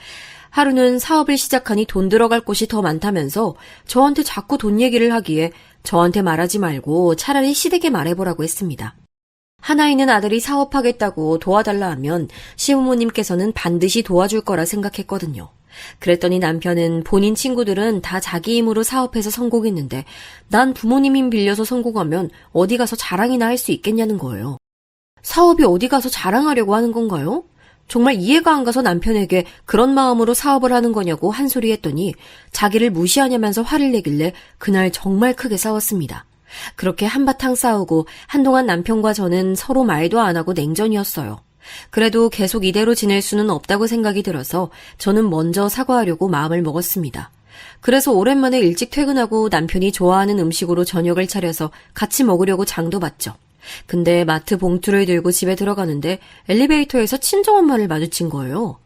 하루는 사업을 시작하니 돈 들어갈 곳이 더 많다면서 저한테 자꾸 돈 얘기를 하기에 저한테 말하지 말고 차라리 시댁에 말해보라고 했습니다. 하나 있는 아들이 사업하겠다고 도와달라 하면 시부모님께서는 반드시 도와줄 거라 생각했거든요. 그랬더니 남편은 본인 친구들은 다 자기 힘으로 사업해서 성공했는데 난 부모님 힘 빌려서 성공하면 어디 가서 자랑이나 할 수 있겠냐는 거예요. 사업이 어디 가서 자랑하려고 하는 건가요? 정말 이해가 안 가서 남편에게 그런 마음으로 사업을 하는 거냐고 한 소리 했더니 자기를 무시하냐면서 화를 내길래 그날 정말 크게 싸웠습니다. 그렇게 한바탕 싸우고 한동안 남편과 저는 서로 말도 안 하고 냉전이었어요. 그래도 계속 이대로 지낼 수는 없다고 생각이 들어서 저는 먼저 사과하려고 마음을 먹었습니다. 그래서 오랜만에 일찍 퇴근하고 남편이 좋아하는 음식으로 저녁을 차려서 같이 먹으려고 장도 봤죠. 근데 마트 봉투를 들고 집에 들어가는데 엘리베이터에서 친정엄마를 마주친 거예요.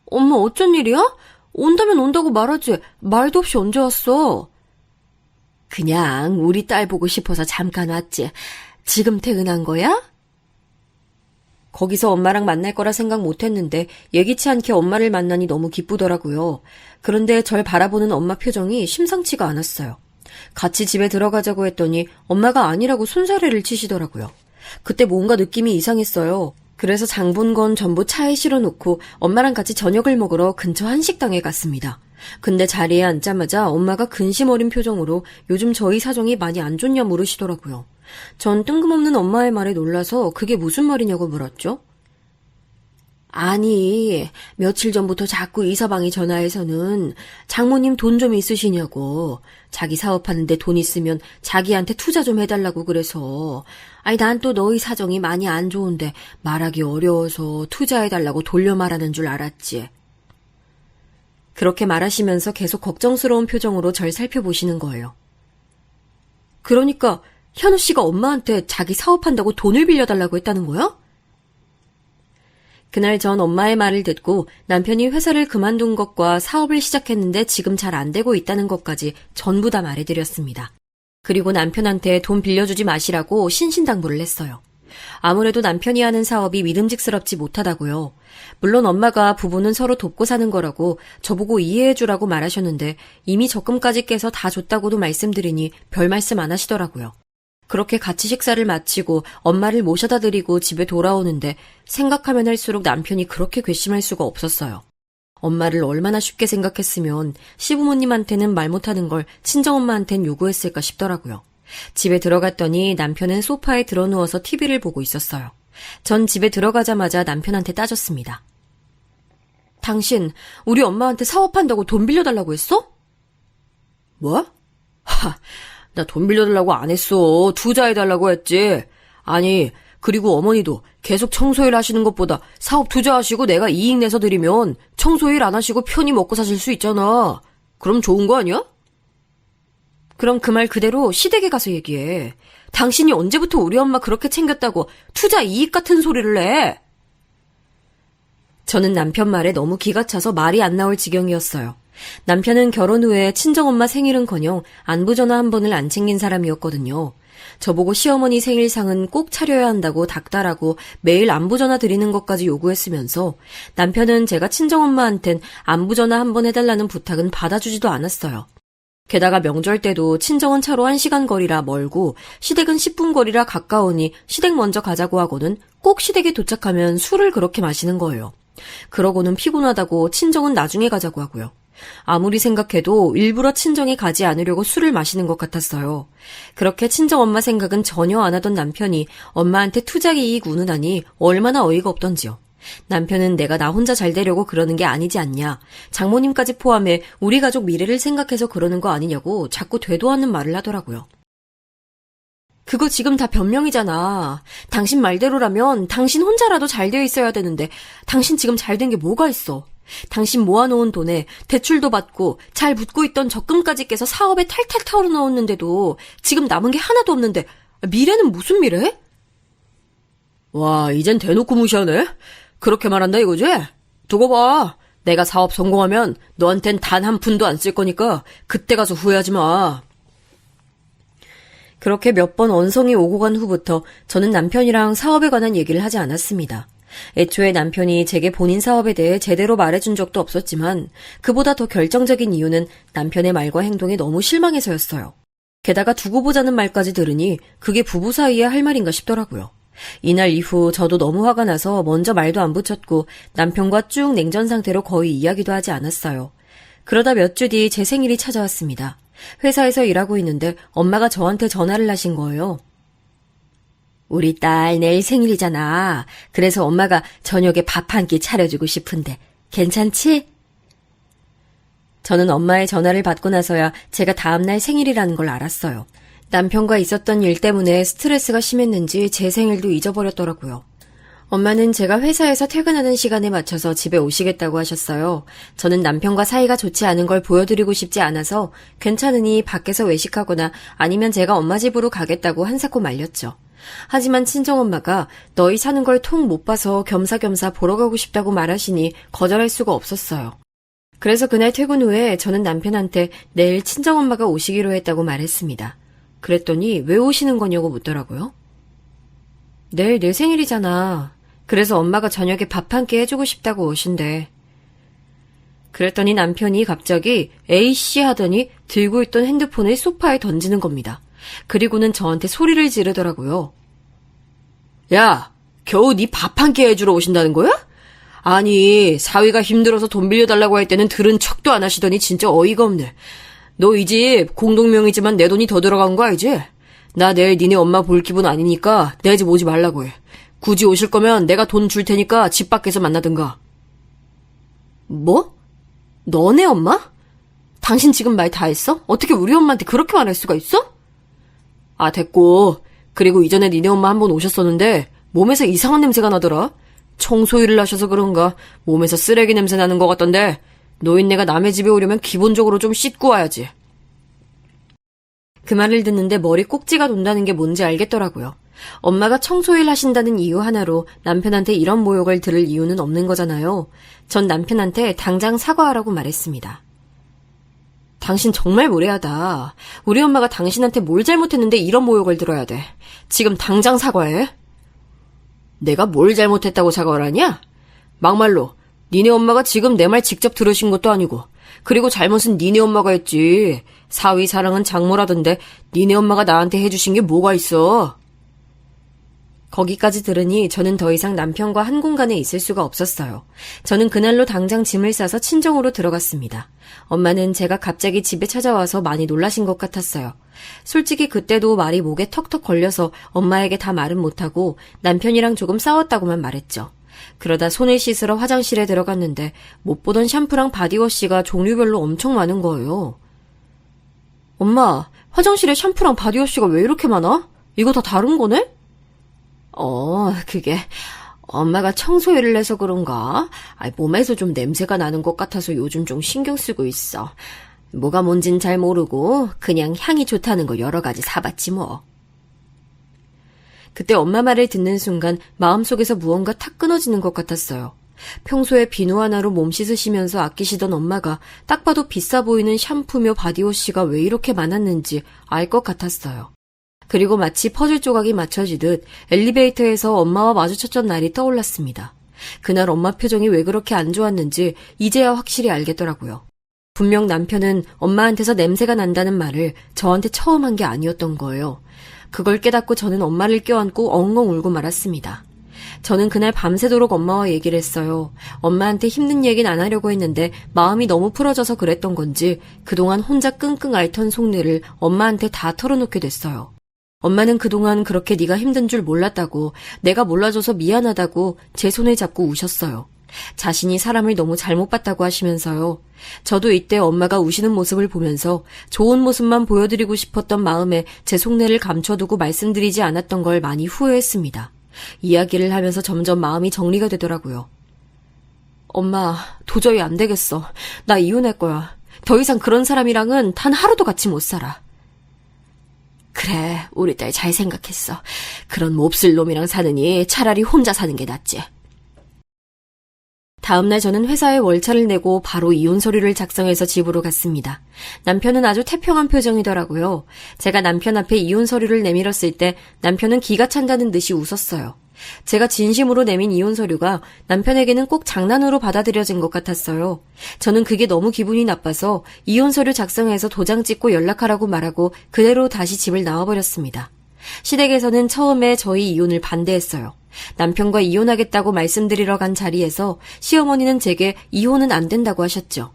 엄마 어쩐 일이야? 온다면 온다고 말하지. 말도 없이 언제 왔어? 그냥 우리 딸 보고 싶어서 잠깐 왔지. 지금 퇴근한 거야? 거기서 엄마랑 만날 거라 생각 못했는데 예기치 않게 엄마를 만나니 너무 기쁘더라고요. 그런데 절 바라보는 엄마 표정이 심상치가 않았어요. 같이 집에 들어가자고 했더니 엄마가 아니라고 손사래를 치시더라고요. 그때 뭔가 느낌이 이상했어요. 그래서 장 본 건 전부 차에 실어놓고 엄마랑 같이 저녁을 먹으러 근처 한식당에 갔습니다. 근데 자리에 앉자마자 엄마가 근심 어린 표정으로 요즘 저희 사정이 많이 안 좋냐 물으시더라고요. 전 뜬금없는 엄마의 말에 놀라서 그게 무슨 말이냐고 물었죠. 아니, 며칠 전부터 자꾸 이서방이 전화해서는 장모님 돈 좀 있으시냐고. 자기 사업하는데 돈 있으면 자기한테 투자 좀 해달라고 그래서. 아니, 난 또 너희 사정이 많이 안 좋은데 말하기 어려워서 투자해달라고 돌려 말하는 줄 알았지. 그렇게 말하시면서 계속 걱정스러운 표정으로 절 살펴보시는 거예요. 그러니까 현우 씨가 엄마한테 자기 사업한다고 돈을 빌려달라고 했다는 거야? 그날 전 엄마의 말을 듣고 남편이 회사를 그만둔 것과 사업을 시작했는데 지금 잘 안 되고 있다는 것까지 전부 다 말해드렸습니다. 그리고 남편한테 돈 빌려주지 마시라고 신신당부를 했어요. 아무래도 남편이 하는 사업이 믿음직스럽지 못하다고요. 물론 엄마가 부부는 서로 돕고 사는 거라고 저보고 이해해주라고 말하셨는데 이미 적금까지 깨서 다 줬다고도 말씀드리니 별 말씀 안 하시더라고요. 그렇게 같이 식사를 마치고 엄마를 모셔다 드리고 집에 돌아오는데 생각하면 할수록 남편이 그렇게 괘씸할 수가 없었어요. 엄마를 얼마나 쉽게 생각했으면 시부모님한테는 말 못하는 걸 친정엄마한텐 요구했을까 싶더라고요. 집에 들어갔더니 남편은 소파에 드러누워서 TV를 보고 있었어요. 전 집에 들어가자마자 남편한테 따졌습니다. 당신 우리 엄마한테 사업한다고 돈 빌려달라고 했어? 뭐? 나 돈 빌려달라고 안 했어. 투자해달라고 했지. 아니, 그리고 어머니도 계속 청소일 하시는 것보다 사업 투자하시고 내가 이익 내서 드리면 청소일 안 하시고 편히 먹고 사실 수 있잖아. 그럼 좋은 거 아니야? 그럼 그 말 그대로 시댁에 가서 얘기해. 당신이 언제부터 우리 엄마 그렇게 챙겼다고 투자 이익 같은 소리를 해? 저는 남편 말에 너무 기가 차서 말이 안 나올 지경이었어요. 남편은 결혼 후에 친정엄마 생일은커녕 안부 전화 한 번을 안 챙긴 사람이었거든요. 저보고 시어머니 생일상은 꼭 차려야 한다고 닥달하고 매일 안부 전화 드리는 것까지 요구했으면서 남편은 제가 친정엄마한텐 안부 전화 한 번 해달라는 부탁은 받아주지도 않았어요. 게다가 명절 때도 친정은 차로 1시간 거리라 멀고 시댁은 10분 거리라 가까우니 시댁 먼저 가자고 하고는 꼭 시댁에 도착하면 술을 그렇게 마시는 거예요. 그러고는 피곤하다고 친정은 나중에 가자고 하고요. 아무리 생각해도 일부러 친정에 가지 않으려고 술을 마시는 것 같았어요. 그렇게 친정엄마 생각은 전혀 안 하던 남편이 엄마한테 투자 이익 운운하니 얼마나 어이가 없던지요. 남편은 내가 나 혼자 잘 되려고 그러는 게 아니지 않냐. 장모님까지 포함해 우리 가족 미래를 생각해서 그러는 거 아니냐고 자꾸 되도 않는 말을 하더라고요. 그거 지금 다 변명이잖아. 당신 말대로라면 당신 혼자라도 잘 되어 있어야 되는데 당신 지금 잘 된 게 뭐가 있어. 당신 모아놓은 돈에 대출도 받고 잘 붙고 있던 적금까지 깨서 사업에 탈탈 털어넣었는데도 지금 남은 게 하나도 없는데 미래는 무슨 미래? 와, 이젠 대놓고 무시하네? 그렇게 말한다 이거지? 두고 봐. 내가 사업 성공하면 너한텐 단 한 푼도 안 쓸 거니까 그때 가서 후회하지 마. 그렇게 몇 번 언성이 오고 간 후부터 저는 남편이랑 사업에 관한 얘기를 하지 않았습니다. 애초에 남편이 제게 본인 사업에 대해 제대로 말해준 적도 없었지만 그보다 더 결정적인 이유는 남편의 말과 행동에 너무 실망해서였어요. 게다가 두고 보자는 말까지 들으니 그게 부부 사이에 할 말인가 싶더라고요. 이날 이후 저도 너무 화가 나서 먼저 말도 안 붙였고 남편과 쭉 냉전 상태로 거의 이야기도 하지 않았어요. 그러다 몇 주 뒤 제 생일이 찾아왔습니다. 회사에서 일하고 있는데 엄마가 저한테 전화를 하신 거예요. 우리 딸 내일 생일이잖아. 그래서 엄마가 저녁에 밥 한 끼 차려주고 싶은데 괜찮지? 저는 엄마의 전화를 받고 나서야 제가 다음날 생일이라는 걸 알았어요. 남편과 있었던 일 때문에 스트레스가 심했는지 제 생일도 잊어버렸더라고요. 엄마는 제가 회사에서 퇴근하는 시간에 맞춰서 집에 오시겠다고 하셨어요. 저는 남편과 사이가 좋지 않은 걸 보여드리고 싶지 않아서 괜찮으니 밖에서 외식하거나 아니면 제가 엄마 집으로 가겠다고 한사코 말렸죠. 하지만 친정엄마가 너희 사는 걸 통 못 봐서 겸사겸사 보러 가고 싶다고 말하시니 거절할 수가 없었어요. 그래서 그날 퇴근 후에 저는 남편한테 내일 친정엄마가 오시기로 했다고 말했습니다. 그랬더니 왜 오시는 거냐고 묻더라고요. 내일 내 생일이잖아. 그래서 엄마가 저녁에 밥 한 끼 해주고 싶다고 오신대. 그랬더니 남편이 갑자기 에이씨 하더니 들고 있던 핸드폰을 소파에 던지는 겁니다. 그리고는 저한테 소리를 지르더라고요. 야, 겨우 네 밥 한 끼 해주러 오신다는 거야? 아니, 사위가 힘들어서 돈 빌려달라고 할 때는 들은 척도 안 하시더니 진짜 어이가 없네. 너 이 집 공동명의지만 내 돈이 더 들어간 거 알지? 나 내일 니네 엄마 볼 기분 아니니까 내 집 오지 말라고 해. 굳이 오실 거면 내가 돈 줄 테니까 집 밖에서 만나든가. 뭐? 너네 엄마? 당신 지금 말 다 했어? 어떻게 우리 엄마한테 그렇게 말할 수가 있어? 아, 됐고. 그리고 이전에 니네 엄마 한 번 오셨었는데 몸에서 이상한 냄새가 나더라. 청소일을 하셔서 그런가 몸에서 쓰레기 냄새 나는 것 같던데 노인네가 남의 집에 오려면 기본적으로 좀 씻고 와야지. 그 말을 듣는데 머리 꼭지가 돈다는 게 뭔지 알겠더라고요. 엄마가 청소일 하신다는 이유 하나로 남편한테 이런 모욕을 들을 이유는 없는 거잖아요. 전 남편한테 당장 사과하라고 말했습니다. 당신 정말 무례하다. 우리 엄마가 당신한테 뭘 잘못했는데 이런 모욕을 들어야 돼. 지금 당장 사과해. 내가 뭘 잘못했다고 사과를 하냐? 막말로 니네 엄마가 지금 내 말 직접 들으신 것도 아니고 그리고 잘못은 니네 엄마가 했지. 사위 사랑은 장모라던데 니네 엄마가 나한테 해주신 게 뭐가 있어? 거기까지 들으니 저는 더 이상 남편과 한 공간에 있을 수가 없었어요. 저는 그날로 당장 짐을 싸서 친정으로 들어갔습니다. 엄마는 제가 갑자기 집에 찾아와서 많이 놀라신 것 같았어요. 솔직히 그때도 말이 목에 턱턱 걸려서 엄마에게 다 말은 못하고 남편이랑 조금 싸웠다고만 말했죠. 그러다 손을 씻으러 화장실에 들어갔는데 못 보던 샴푸랑 바디워시가 종류별로 엄청 많은 거예요. 엄마, 화장실에 샴푸랑 바디워시가 왜 이렇게 많아? 이거 다 다른 거네? 그게 엄마가 청소일을 해서 그런가? 몸에서 좀 냄새가 나는 것 같아서 요즘 좀 신경 쓰고 있어. 뭐가 뭔진 잘 모르고 그냥 향이 좋다는 거 여러 가지 사봤지 뭐. 그때 엄마 말을 듣는 순간 마음속에서 무언가 탁 끊어지는 것 같았어요. 평소에 비누 하나로 몸 씻으시면서 아끼시던 엄마가 딱 봐도 비싸 보이는 샴푸며 바디워시가 왜 이렇게 많았는지 알 것 같았어요. 그리고 마치 퍼즐 조각이 맞춰지듯 엘리베이터에서 엄마와 마주쳤던 날이 떠올랐습니다. 그날 엄마 표정이 왜 그렇게 안 좋았는지 이제야 확실히 알겠더라고요. 분명 남편은 엄마한테서 냄새가 난다는 말을 저한테 처음 한 게 아니었던 거예요. 그걸 깨닫고 저는 엄마를 껴안고 엉엉 울고 말았습니다. 저는 그날 밤새도록 엄마와 얘기를 했어요. 엄마한테 힘든 얘기는 안 하려고 했는데 마음이 너무 풀어져서 그랬던 건지 그동안 혼자 끙끙 앓던 속내를 엄마한테 다 털어놓게 됐어요. 엄마는 그동안 그렇게 네가 힘든 줄 몰랐다고, 내가 몰라줘서 미안하다고 제 손을 잡고 우셨어요. 자신이 사람을 너무 잘못 봤다고 하시면서요. 저도 이때 엄마가 우시는 모습을 보면서 좋은 모습만 보여드리고 싶었던 마음에 제 속내를 감춰두고 말씀드리지 않았던 걸 많이 후회했습니다. 이야기를 하면서 점점 마음이 정리가 되더라고요. 엄마, 도저히 안 되겠어. 나 이혼할 거야. 더 이상 그런 사람이랑은 단 하루도 같이 못 살아. 그래, 우리 딸 잘 생각했어. 그런 몹쓸 놈이랑 사느니 차라리 혼자 사는 게 낫지. 다음날 저는 회사에 월차를 내고 바로 이혼 서류를 작성해서 집으로 갔습니다. 남편은 아주 태평한 표정이더라고요. 제가 남편 앞에 이혼 서류를 내밀었을 때 남편은 기가 찬다는 듯이 웃었어요. 제가 진심으로 내민 이혼 서류가 남편에게는 꼭 장난으로 받아들여진 것 같았어요. 저는 그게 너무 기분이 나빠서 이혼 서류 작성해서 도장 찍고 연락하라고 말하고 그대로 다시 집을 나와버렸습니다. 시댁에서는 처음에 저희 이혼을 반대했어요. 남편과 이혼하겠다고 말씀드리러 간 자리에서 시어머니는 제게 이혼은 안 된다고 하셨죠.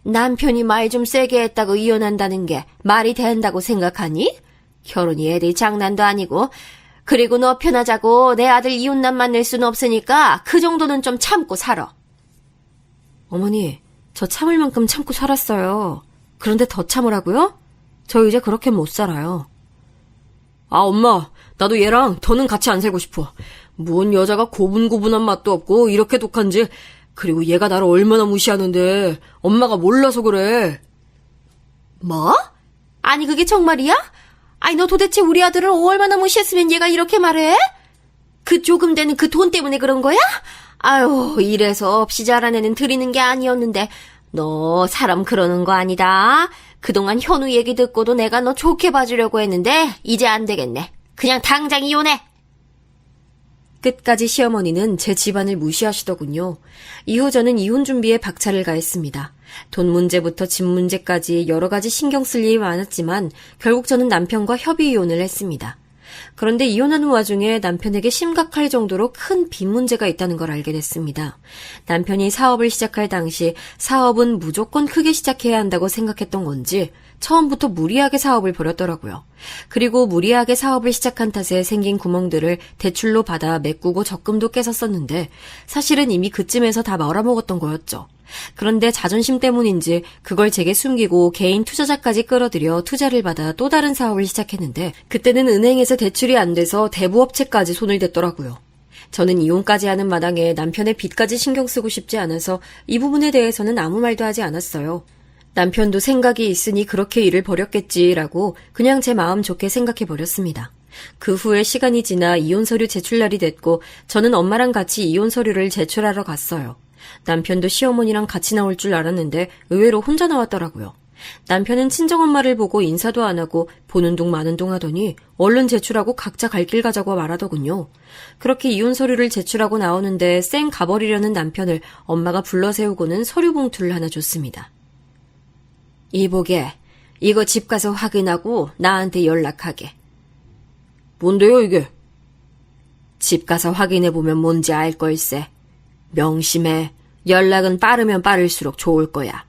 남편이 말 좀 세게 했다고 이혼한다는 게 말이 된다고 생각하니? 결혼이 애들 장난도 아니고. 그리고 너 편하자고 내 아들 이혼남 만날 수는 없으니까 그 정도는 좀 참고 살아. 어머니, 저 참을 만큼 참고 살았어요. 그런데 더 참으라고요? 저 이제 그렇게 못 살아요. 엄마, 나도 얘랑 더는 같이 안 살고 싶어. 뭔 여자가 고분고분한 맛도 없고 이렇게 독한지. 그리고 얘가 나를 얼마나 무시하는데 엄마가 몰라서 그래. 뭐? 아니 그게 정말이야? 아니 너 도대체 우리 아들을 얼마나 무시했으면 얘가 이렇게 말해? 그 조금 되는 그 돈 때문에 그런 거야? 아유, 이래서 없이 자란 애는 드리는 게 아니었는데 너 사람 그러는 거 아니다. 그동안 현우 얘기 듣고도 내가 너 좋게 봐주려고 했는데 이제 안 되겠네. 그냥 당장 이혼해. 끝까지 시어머니는 제 집안을 무시하시더군요. 이후 저는 이혼 준비에 박차를 가했습니다. 돈 문제부터 집 문제까지 여러 가지 신경 쓸 일이 많았지만 결국 저는 남편과 협의 이혼을 했습니다. 그런데 이혼하는 와중에 남편에게 심각할 정도로 큰 빚 문제가 있다는 걸 알게 됐습니다. 남편이 사업을 시작할 당시 사업은 무조건 크게 시작해야 한다고 생각했던 건지 처음부터 무리하게 사업을 벌였더라고요. 그리고 무리하게 사업을 시작한 탓에 생긴 구멍들을 대출로 받아 메꾸고 적금도 깨서 썼는데 사실은 이미 그쯤에서 다 말아먹었던 거였죠. 그런데 자존심 때문인지 그걸 제게 숨기고 개인 투자자까지 끌어들여 투자를 받아 또 다른 사업을 시작했는데 그때는 은행에서 대출이 안 돼서 대부업체까지 손을 댔더라고요. 저는 이혼까지 하는 마당에 남편의 빚까지 신경 쓰고 싶지 않아서 이 부분에 대해서는 아무 말도 하지 않았어요. 남편도 생각이 있으니 그렇게 일을 벌였겠지라고 그냥 제 마음 좋게 생각해버렸습니다. 그 후에 시간이 지나 이혼 서류 제출 날이 됐고 저는 엄마랑 같이 이혼 서류를 제출하러 갔어요. 남편도 시어머니랑 같이 나올 줄 알았는데 의외로 혼자 나왔더라고요. 남편은 친정엄마를 보고 인사도 안 하고 보는 둥 마는 둥 하더니 얼른 제출하고 각자 갈 길 가자고 말하더군요. 그렇게 이혼 서류를 제출하고 나오는데 쌩 가버리려는 남편을 엄마가 불러 세우고는 서류 봉투를 하나 줬습니다. 이보게, 이거 집 가서 확인하고 나한테 연락하게. 뭔데요, 이게? 집 가서 확인해보면 뭔지 알 걸세. 명심해. 연락은 빠르면 빠를수록 좋을 거야.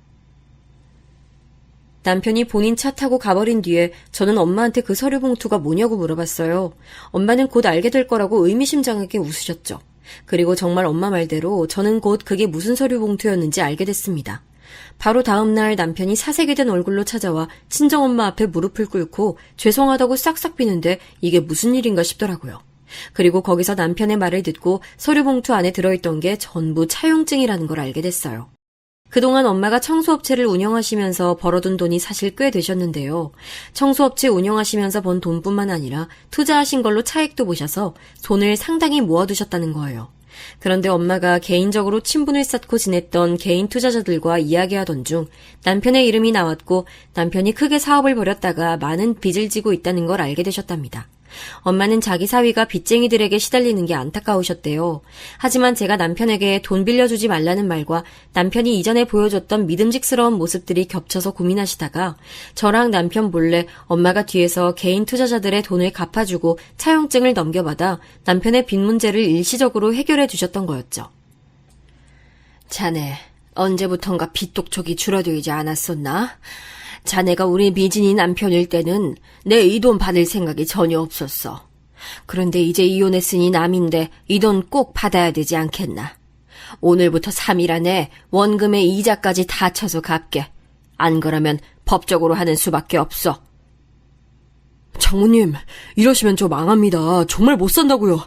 남편이 본인 차 타고 가버린 뒤에 저는 엄마한테 그 서류 봉투가 뭐냐고 물어봤어요. 엄마는 곧 알게 될 거라고 의미심장하게 웃으셨죠. 그리고 정말 엄마 말대로 저는 곧 그게 무슨 서류 봉투였는지 알게 됐습니다. 바로 다음날 남편이 사색이 된 얼굴로 찾아와 친정엄마 앞에 무릎을 꿇고 죄송하다고 싹싹 비는데 이게 무슨 일인가 싶더라고요. 그리고 거기서 남편의 말을 듣고 서류 봉투 안에 들어있던 게 전부 차용증이라는 걸 알게 됐어요. 그동안 엄마가 청소업체를 운영하시면서 벌어둔 돈이 사실 꽤 되셨는데요. 청소업체 운영하시면서 번 돈뿐만 아니라 투자하신 걸로 차익도 보셔서 돈을 상당히 모아두셨다는 거예요. 그런데 엄마가 개인적으로 친분을 쌓고 지냈던 개인 투자자들과 이야기하던 중 남편의 이름이 나왔고 남편이 크게 사업을 벌였다가 많은 빚을 지고 있다는 걸 알게 되셨답니다. 엄마는 자기 사위가 빚쟁이들에게 시달리는 게 안타까우셨대요. 하지만 제가 남편에게 돈 빌려주지 말라는 말과 남편이 이전에 보여줬던 믿음직스러운 모습들이 겹쳐서 고민하시다가 저랑 남편 몰래 엄마가 뒤에서 개인 투자자들의 돈을 갚아주고 차용증을 넘겨받아 남편의 빚 문제를 일시적으로 해결해 주셨던 거였죠. 자네, 언제부턴가 빚 독촉이 줄어들지 않았었나? 자네가 우리 미진이 남편일 때는 내 이 돈 받을 생각이 전혀 없었어. 그런데 이제 이혼했으니 남인데 이 돈 꼭 받아야 되지 않겠나. 오늘부터 3일 안에 원금의 이자까지 다 쳐서 갚게. 안 그러면 법적으로 하는 수밖에 없어. 장모님, 이러시면 저 망합니다. 정말 못 산다고요.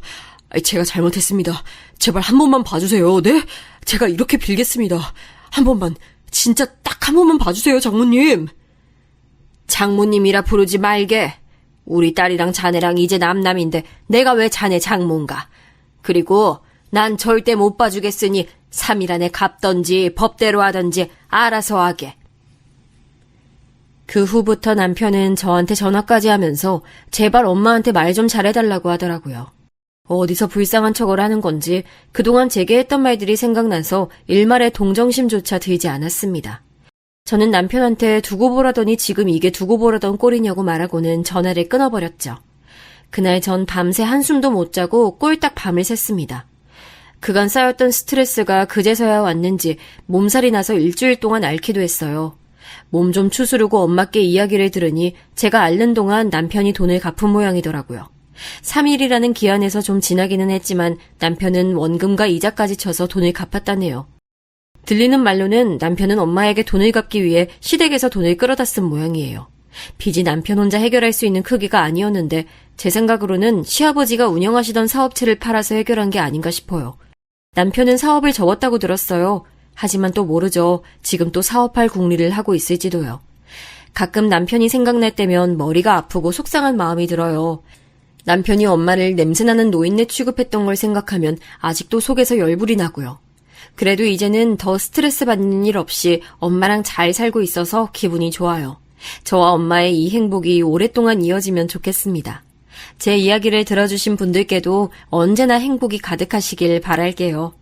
제가 잘못했습니다. 제발 한 번만 봐주세요. 네? 제가 이렇게 빌겠습니다. 한 번만, 진짜 딱 한 번만 봐주세요, 장모님. 장모님이라 부르지 말게. 우리 딸이랑 자네랑 이제 남남인데 내가 왜 자네 장모인가. 그리고 난 절대 못 봐주겠으니 3일 안에 갚던지 법대로 하던지 알아서 하게. 그 후부터 남편은 저한테 전화까지 하면서 제발 엄마한테 말 좀 잘해달라고 하더라고요. 어디서 불쌍한 척을 하는 건지 그동안 제게 했던 말들이 생각나서 일말의 동정심조차 들지 않았습니다. 저는 남편한테 두고 보라더니 지금 이게 두고 보라던 꼴이냐고 말하고는 전화를 끊어버렸죠. 그날 전 밤새 한숨도 못 자고 꼴딱 밤을 샜습니다. 그간 쌓였던 스트레스가 그제서야 왔는지 몸살이 나서 일주일 동안 앓기도 했어요. 몸 좀 추스르고 엄마께 이야기를 들으니 제가 앓는 동안 남편이 돈을 갚은 모양이더라고요. 3일이라는 기한에서 좀 지나기는 했지만 남편은 원금과 이자까지 쳐서 돈을 갚았다네요. 들리는 말로는 남편은 엄마에게 돈을 갚기 위해 시댁에서 돈을 끌어다 쓴 모양이에요. 빚이 남편 혼자 해결할 수 있는 크기가 아니었는데 제 생각으로는 시아버지가 운영하시던 사업체를 팔아서 해결한 게 아닌가 싶어요. 남편은 사업을 접었다고 들었어요. 하지만 또 모르죠. 지금 또 사업할 궁리를 하고 있을지도요. 가끔 남편이 생각날 때면 머리가 아프고 속상한 마음이 들어요. 남편이 엄마를 냄새나는 노인네 취급했던 걸 생각하면 아직도 속에서 열불이 나고요. 그래도 이제는 더 스트레스 받는 일 없이 엄마랑 잘 살고 있어서 기분이 좋아요. 저와 엄마의 이 행복이 오랫동안 이어지면 좋겠습니다. 제 이야기를 들어주신 분들께도 언제나 행복이 가득하시길 바랄게요.